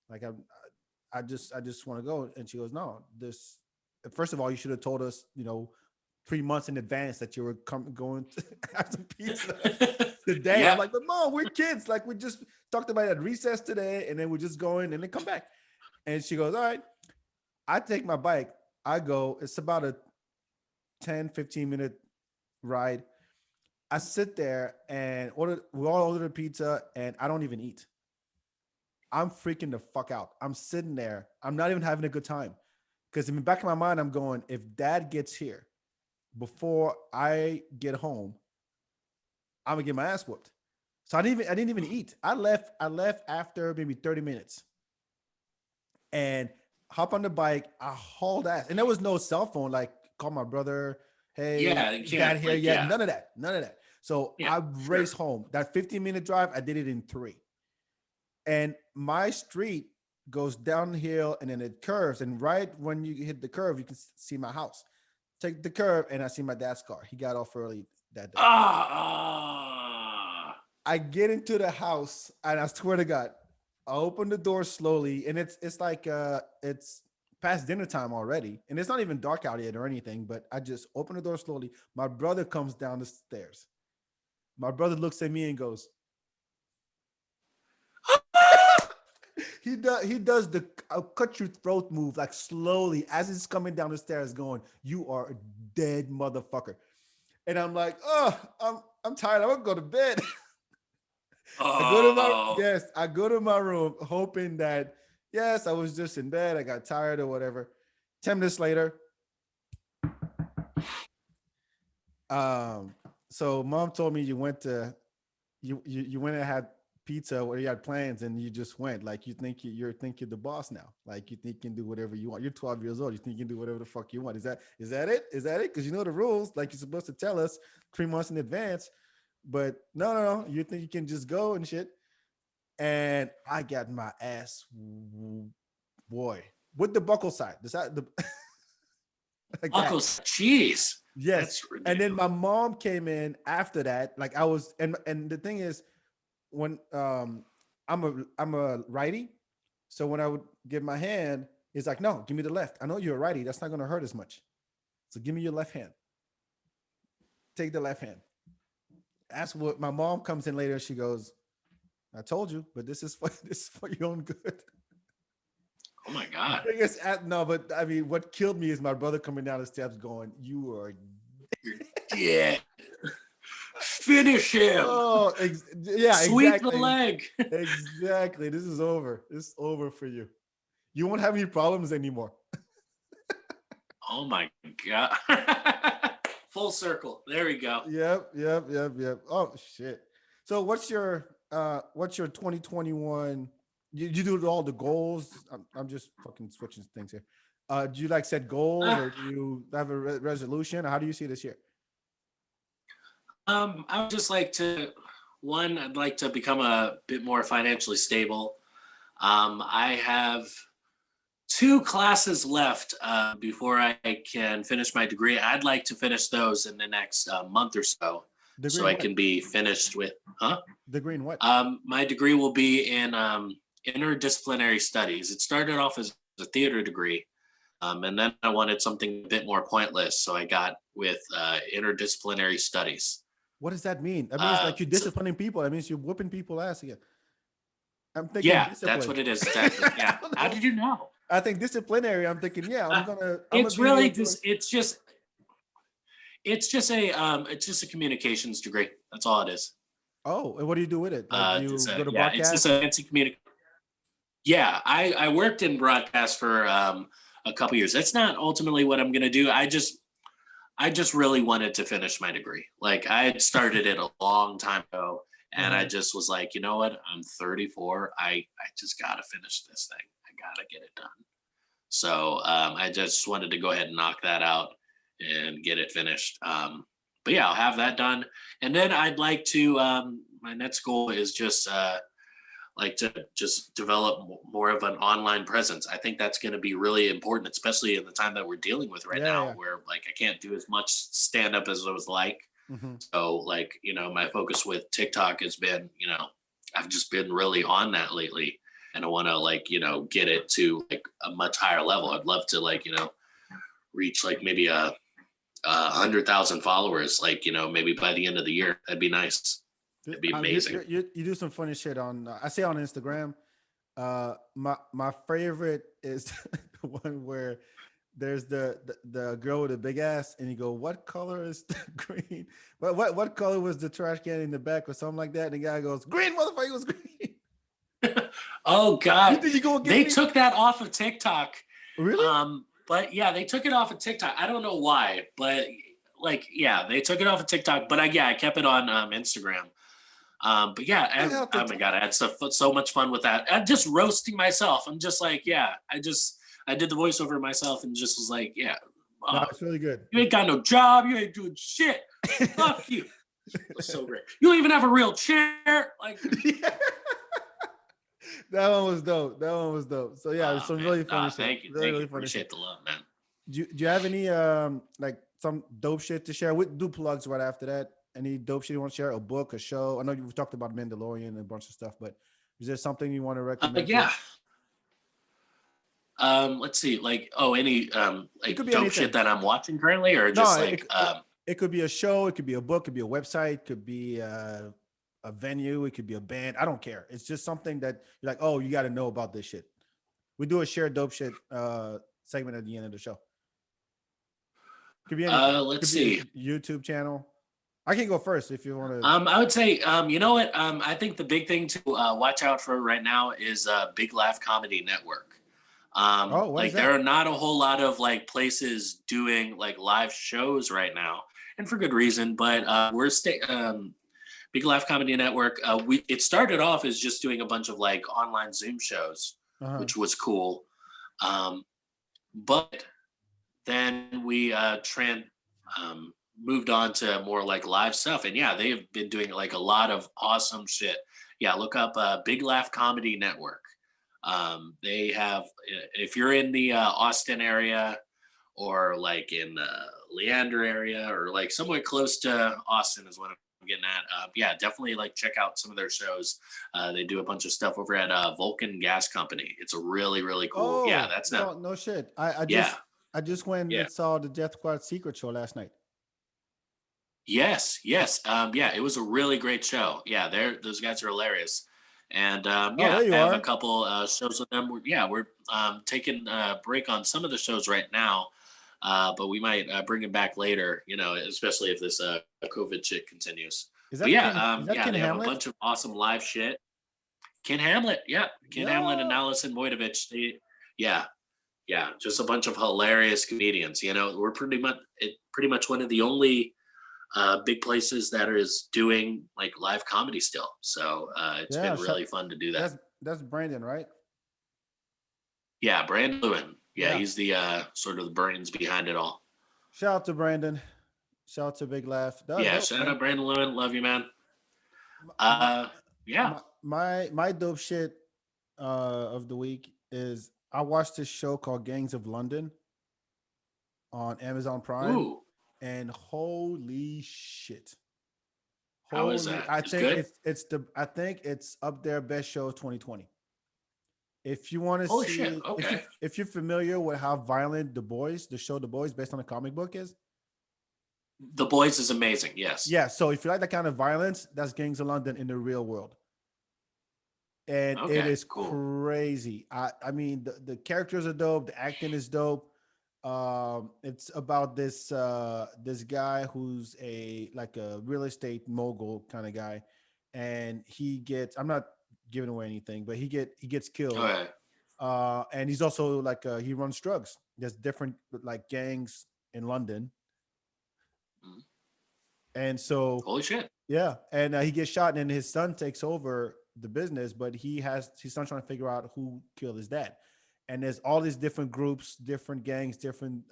Like, I just want to go. And she goes, no, this. First of all, you should have told us, 3 months in advance that you were going to have some pizza today. I'm Yeah. like, but mom, we're kids. Like, we just talked about it at recess today, and then we're just going and then come back. And she goes, all right. I take my bike. I go. It's about a 10-15 minute ride. I sit there and we all order the pizza, and I don't even eat. I'm freaking the fuck out. I'm sitting there. I'm not even having a good time. Because in the back of my mind, I'm going, if dad gets here before I get home, I'm gonna get my ass whooped. So I didn't even eat. I left after maybe 30 minutes. and hop on the bike. I hauled ass, and there was no cell phone. Like call my brother. Hey, Yeah, you is dad can't here like yet? yeah. None of that. None of that. So Yeah, I sure. raced home. That 15-minute drive, I did it in 3. And my street goes downhill and then it curves. And right when you hit the curve, you can see my house. Take the curve, and I see my dad's car. He got off early that day. Ah, I get into the house, and I swear to God, I open the door slowly, and it's like it's past dinner time already, and it's not even dark out yet or anything. But I just open the door slowly. My brother comes down the stairs. My brother looks at me and goes, he does the I'll cut your throat move like slowly as it's coming down the stairs, going, "You are a dead motherfucker." And I'm like, "Oh, I'm tired. I'm gonna go to bed." oh, I go to my room hoping that yes, I was just in bed. I got tired or whatever. 10 minutes later, um, so mom told me you went and had pizza or you had plans and you just went. Like you think you're the boss now. Like you think you can do whatever you want. You're 12 years old. You think you can do whatever the fuck you want. Is that it? Is that it? Because you know the rules. Like you're supposed to tell us 3 months in advance. But no. You think you can just go and shit. And I got my ass, boy, with the buckle side. Does that the like that? Uncle's jeez. Yes. That's And then ridiculous. my mom came in after that. Like I was, and the thing is, when I'm a righty, so when I would give my hand, it's like, no, give me the left. I know you're a righty. That's not gonna hurt as much. So give me your left hand. Take the left hand. That's what my mom comes in later. She goes, I told you, but this is for this is for your own good. Oh my god. No, but I mean, what killed me is my brother coming down the steps going, "You are." You're dead. Finish him. Oh, yeah, Sweep the exactly, leg. exactly. This is over. This is over for you. You won't have any problems anymore. Oh my god. Full circle. There we go. Yep. Oh shit. So what's your 2021? You do all the goals. I'm just fucking switching things here. Do you like set goals Uh, or do you have a resolution? How do you see this year? I would just like to one, I'd like to become a bit more financially stable. I have 2 classes left before I can finish my degree. I'd like to finish those in the next month or so Degree in I what? can be finished with. Huh? Degree in what? My degree will be in interdisciplinary studies. It started off as a theater degree, and then I wanted something a bit more pointless, so I got with interdisciplinary studies. What does that mean? That means like you're So disciplining people. That means you're whooping people ass again. I'm thinking yeah, that's discipline. what it is exactly. I Yeah. don't How know. did you know? I think disciplinary. I'm thinking, yeah, Uh, I'm gonna it's be really your just it's just a communications degree. That's all it is. Oh, and what do you do with it? Like It's you go to yeah, it's just broadcast? a fancy communication. Yeah, I worked in broadcast for a couple years. That's not ultimately what I'm gonna do. I just really wanted to finish my degree. Like I had started it a long time ago, and I Uh-huh. just was like, you know what? I'm 34. I just gotta finish this thing. I gotta get it done. So I just wanted to go ahead and knock that out and get it finished. But yeah, I'll have that done, and then I'd like to. My next goal is just like to just develop more of an online presence. I think that's going to be really important, especially in the time that we're dealing with right Yeah, now, yeah. where like I can't do as much stand up as I was like. Hmm. So like my focus with TikTok has been I've just been really on that lately, and I want to like get it to like a much higher level. I'd love to like reach like maybe a 100,000 followers, like maybe by the end of the year. That'd be nice. It'd be amazing. You do some funny shit on. I see on Instagram. My favorite is the one where there's the girl with a big ass, and you go, "What color is the green? What color was the trash can in the back, or something like that?" And the guy goes, "Green, motherfucker, it was green." Oh You God, think you gonna get they me? took that off of TikTok. Really? But yeah, they took it off of TikTok. I don't know why, but like yeah, they took it off of TikTok. But I kept it on Instagram. But yeah, oh my god, I had so much fun with that. I'm just roasting myself. I'm just like, yeah, I did the voiceover myself and just was like, yeah, No, it's really good. you ain't got no job, you ain't doing shit. Fuck you. It was so great. You don't even have a real chair. Like, Yeah. That one was dope. That one was dope. So yeah, oh, some man. really funny shit. Thank you. Really, Thank really you. funny Appreciate shit. the love, man. Do you have any like some dope shit to share? We do plugs right after that. Any dope shit you want to share? A book, a show? I know you've talked about Mandalorian and a bunch of stuff, but is there something you want to recommend? Yeah. Let's see, like, any It like could be dope anything. shit that I'm watching currently, or No, just like it could be a show, it could be a book, it could be a website, it could be a venue, it could be a band. I don't care. It's just something that you're like, oh, you got to know about this shit. We do a share dope shit segment at the end of the show. Could be anything. let's Could be see. a YouTube channel. I can go first if you want to. I would say, you know what? I think the big thing to watch out for right now is Big Laugh Comedy Network. What Like is there that? are not a whole lot of like places doing like live shows right now, and for good reason. But Big Laugh Comedy Network. It started off as just doing a bunch of like online Zoom shows, Uh-huh. which was cool. But then we moved on to more like live stuff, and yeah, they have been doing like a lot of awesome shit. Yeah, look up Big Laugh Comedy Network. They have, if you're in the Austin area or like in the Leander area or like somewhere close to Austin is what I'm getting at. Yeah, definitely like check out some of their shows. They do a bunch of stuff over at Vulcan Gas Company. It's a really, really cool. Yeah, Oh, that's no, not. no shit. I Yeah, just went yeah. and saw the Death Squad Secret Show last night. Yes, yes. Yeah, it was a really great show. Yeah, those guys are hilarious. And Oh, yeah, there you I have a are. couple shows with them. We're taking a break on some of the shows right now, but we might bring it back later. You know, especially if this COVID shit continues. Is But that yeah, Ken? Is that yeah, Ken they have a Hamlet? bunch of awesome live shit. Ken Hamlet, yeah, Ken Hamlet and Yeah. Allison Voidovich. Yeah, yeah, just a bunch of hilarious comedians. You know, we're pretty much one of the only big places that is doing like live comedy still. So it's Yeah. been really fun to do that. That's Brandon, right? Yeah, Brandon Lewin. Yeah, Yeah. he's the sort of the brains behind it all. Shout out to Brandon. Shout out to Big Laugh. That was Yeah, dope, shout man. out Brandon Lewin. Love you, man. My Yeah. my dope shit of the week is I watched this show called Gangs of London on Amazon Prime, Ooh, and holy shit. how is Holy, that? I It's think good. I think it's up there best show of 2020. If you want to Holy shit. see, Okay. if you're familiar with how violent the show The Boys based on a comic book is, The Boys is amazing. Yes. yeah. So if you like that kind of violence, that's Gangs of London in the real world, and it Okay. is Cool. crazy. I mean, the characters are dope, the acting is dope. It's about this guy who's like a real estate mogul kind of guy, and I'm not giving away anything, but he gets killed. Okay. And he's also like he runs drugs. There's different like gangs in London, Mhm. and so Holy shit. yeah, and he gets shot, and then his son takes over the business, but his son trying to figure out who killed his dad. And there's all these different groups, different gangs, different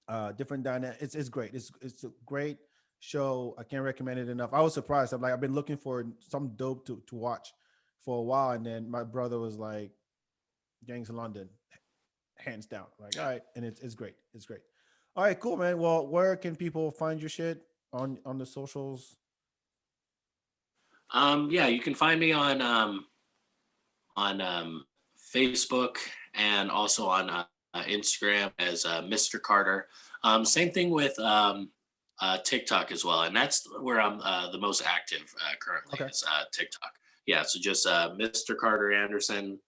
dynamics. It's great. It's a great show. I can't recommend it enough. I was surprised. I'm like, I've been looking for some dope to watch for a while, and then my brother was like, Gangs of London, hands down. Like, all right, and it's great. It's great. All right, cool, man. Well, where can people find your shit on the socials? Yeah, you can find me on Facebook and also on Instagram as Mr. Carter. Same thing with TikTok as well, and that's where I'm the most active currently. Okay. Is TikTok. Yeah, so just Mr. Carter Anderson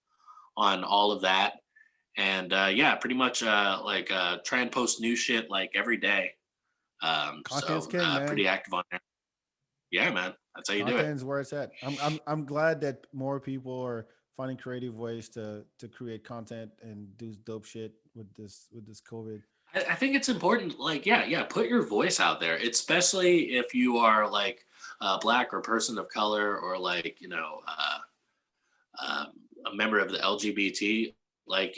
on all of that, and yeah, pretty much try and post new shit like every day. Content's So king, man. pretty active on there. Yeah, man, that's how you do it. Content's where it's at. I'm glad that more people are finding creative ways to create content and do dope shit with this COVID. I think it's important, like, yeah, put your voice out there, especially if you are like black or person of color or like, um, a member of the LGBT, like,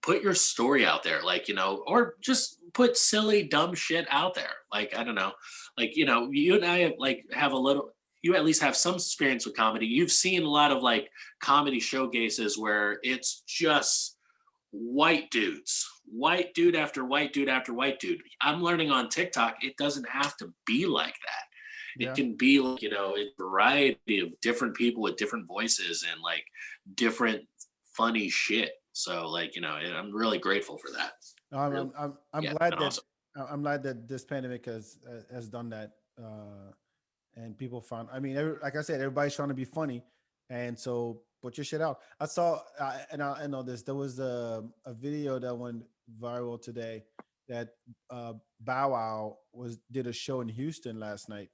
put your story out there, like, or just put silly, dumb shit out there. Like, I don't know, like, you and I have a little, you at least have some experience with comedy. You've seen a lot of like comedy showcases where it's just white dudes, white dude after white dude after white dude. I'm learning on TikTok, it doesn't have to be like that. It Yeah. can be like, a variety of different people with different voices and like different funny shit. So like, I'm really grateful for that. Really, I'm yeah, glad been that awesome. I'm glad that this pandemic has done that, and people found. I mean, like I said, everybody's trying to be funny, and so put your shit out. I saw, I know this. There was a video that went viral today that Bow Wow did a show in Houston last night,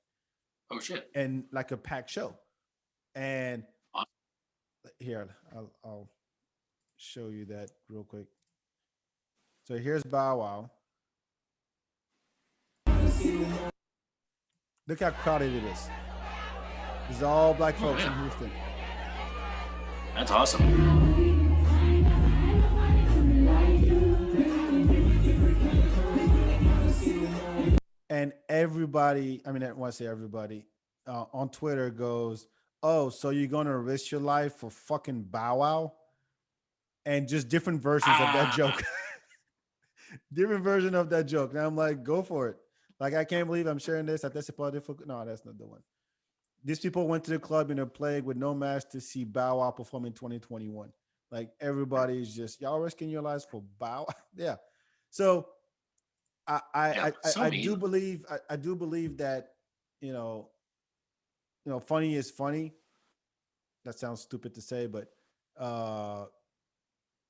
Oh shit. and like a packed show. And Awesome. here, I'll show you that real quick. So here's Bow Wow. Look how crowded it is. It's all black Oh, folks in yeah. Houston. That's awesome. And everybody, I mean, I want to say everybody on Twitter goes, "Oh, so you're gonna risk your life for fucking Bow Wow?" And just different versions of that Ah, joke. Different version of that joke. Now I'm like, go for it. Like, I can't believe I'm sharing this. No, that's not the one. These people went to the club in a plague with no mask to see Bow Wow perform in 2021. Like, everybody's just, y'all risking your lives for Bow. Yeah. So yeah, so I do mean. believe I do believe that, you know funny is funny. That sounds stupid to say, but uh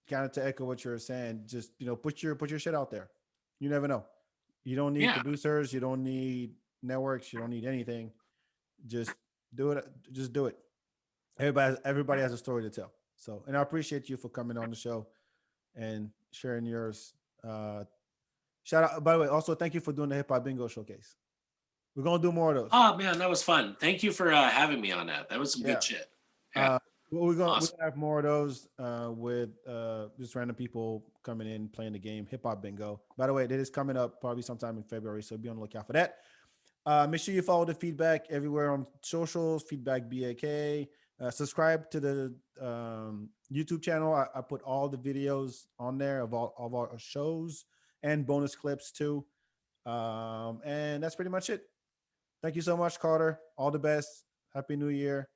kind of to echo what you're saying, just put your shit out there. You never know. You don't need Yeah, producers, you don't need networks, you don't need anything. Just do it. Just do it. Everybody has a story to tell. So, and I appreciate you for coming on the show and sharing yours. Shout out, by the way, also thank you for doing the hip hop bingo showcase. We're gonna do more of those. oh man, that was fun. Thank you for having me on that. That was some good Yeah. shit. Yeah, Uh, well, we're awesome. gonna have more of those with just random people coming in playing the game hip hop bingo. By the way, that is coming up probably sometime in February, so be on the lookout for that. Make sure you follow the FeedBak everywhere on socials. FeedBak BAK. Subscribe to the YouTube channel. I put all the videos on there of our shows and bonus clips too. And that's pretty much it. Thank you so much, Carter. All the best. Happy New Year.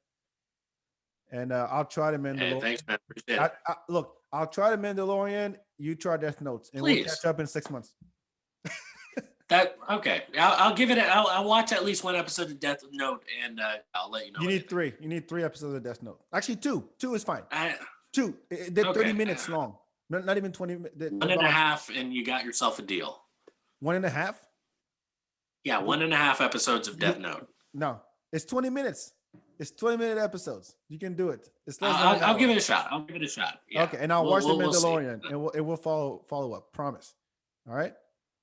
And I'll try the Hey, Mandalorian. thanks, man. Appreciate it. Look, I'll try the Mandalorian. You try Death Notes, and we'll Please. catch up in 6 months. That okay? I'll give it. I'll watch at least one episode of Death Note, and I'll let you know. You what I need think. three. You need three episodes of Death Note. Actually, two. Two is fine. I, Two. They're 30 okay, minutes long. Not even 20. They're one and a about half, and you got yourself a deal. 1.5. Yeah, 1.5 episodes of Death You, Note. no, it's 20 minutes. It's 20-minute episodes. You can do it. It's less than an I'll give hour. it a shot. I'll give it a shot. Yeah. Okay, and I'll watch the We'll see. Mandalorian, and we'll follow up. Promise. All right.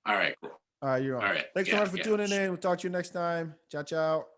All right. Cool. All right. You're on. All right. Thanks so Yeah. much for tuning in. We'll talk to you next time. Ciao, ciao.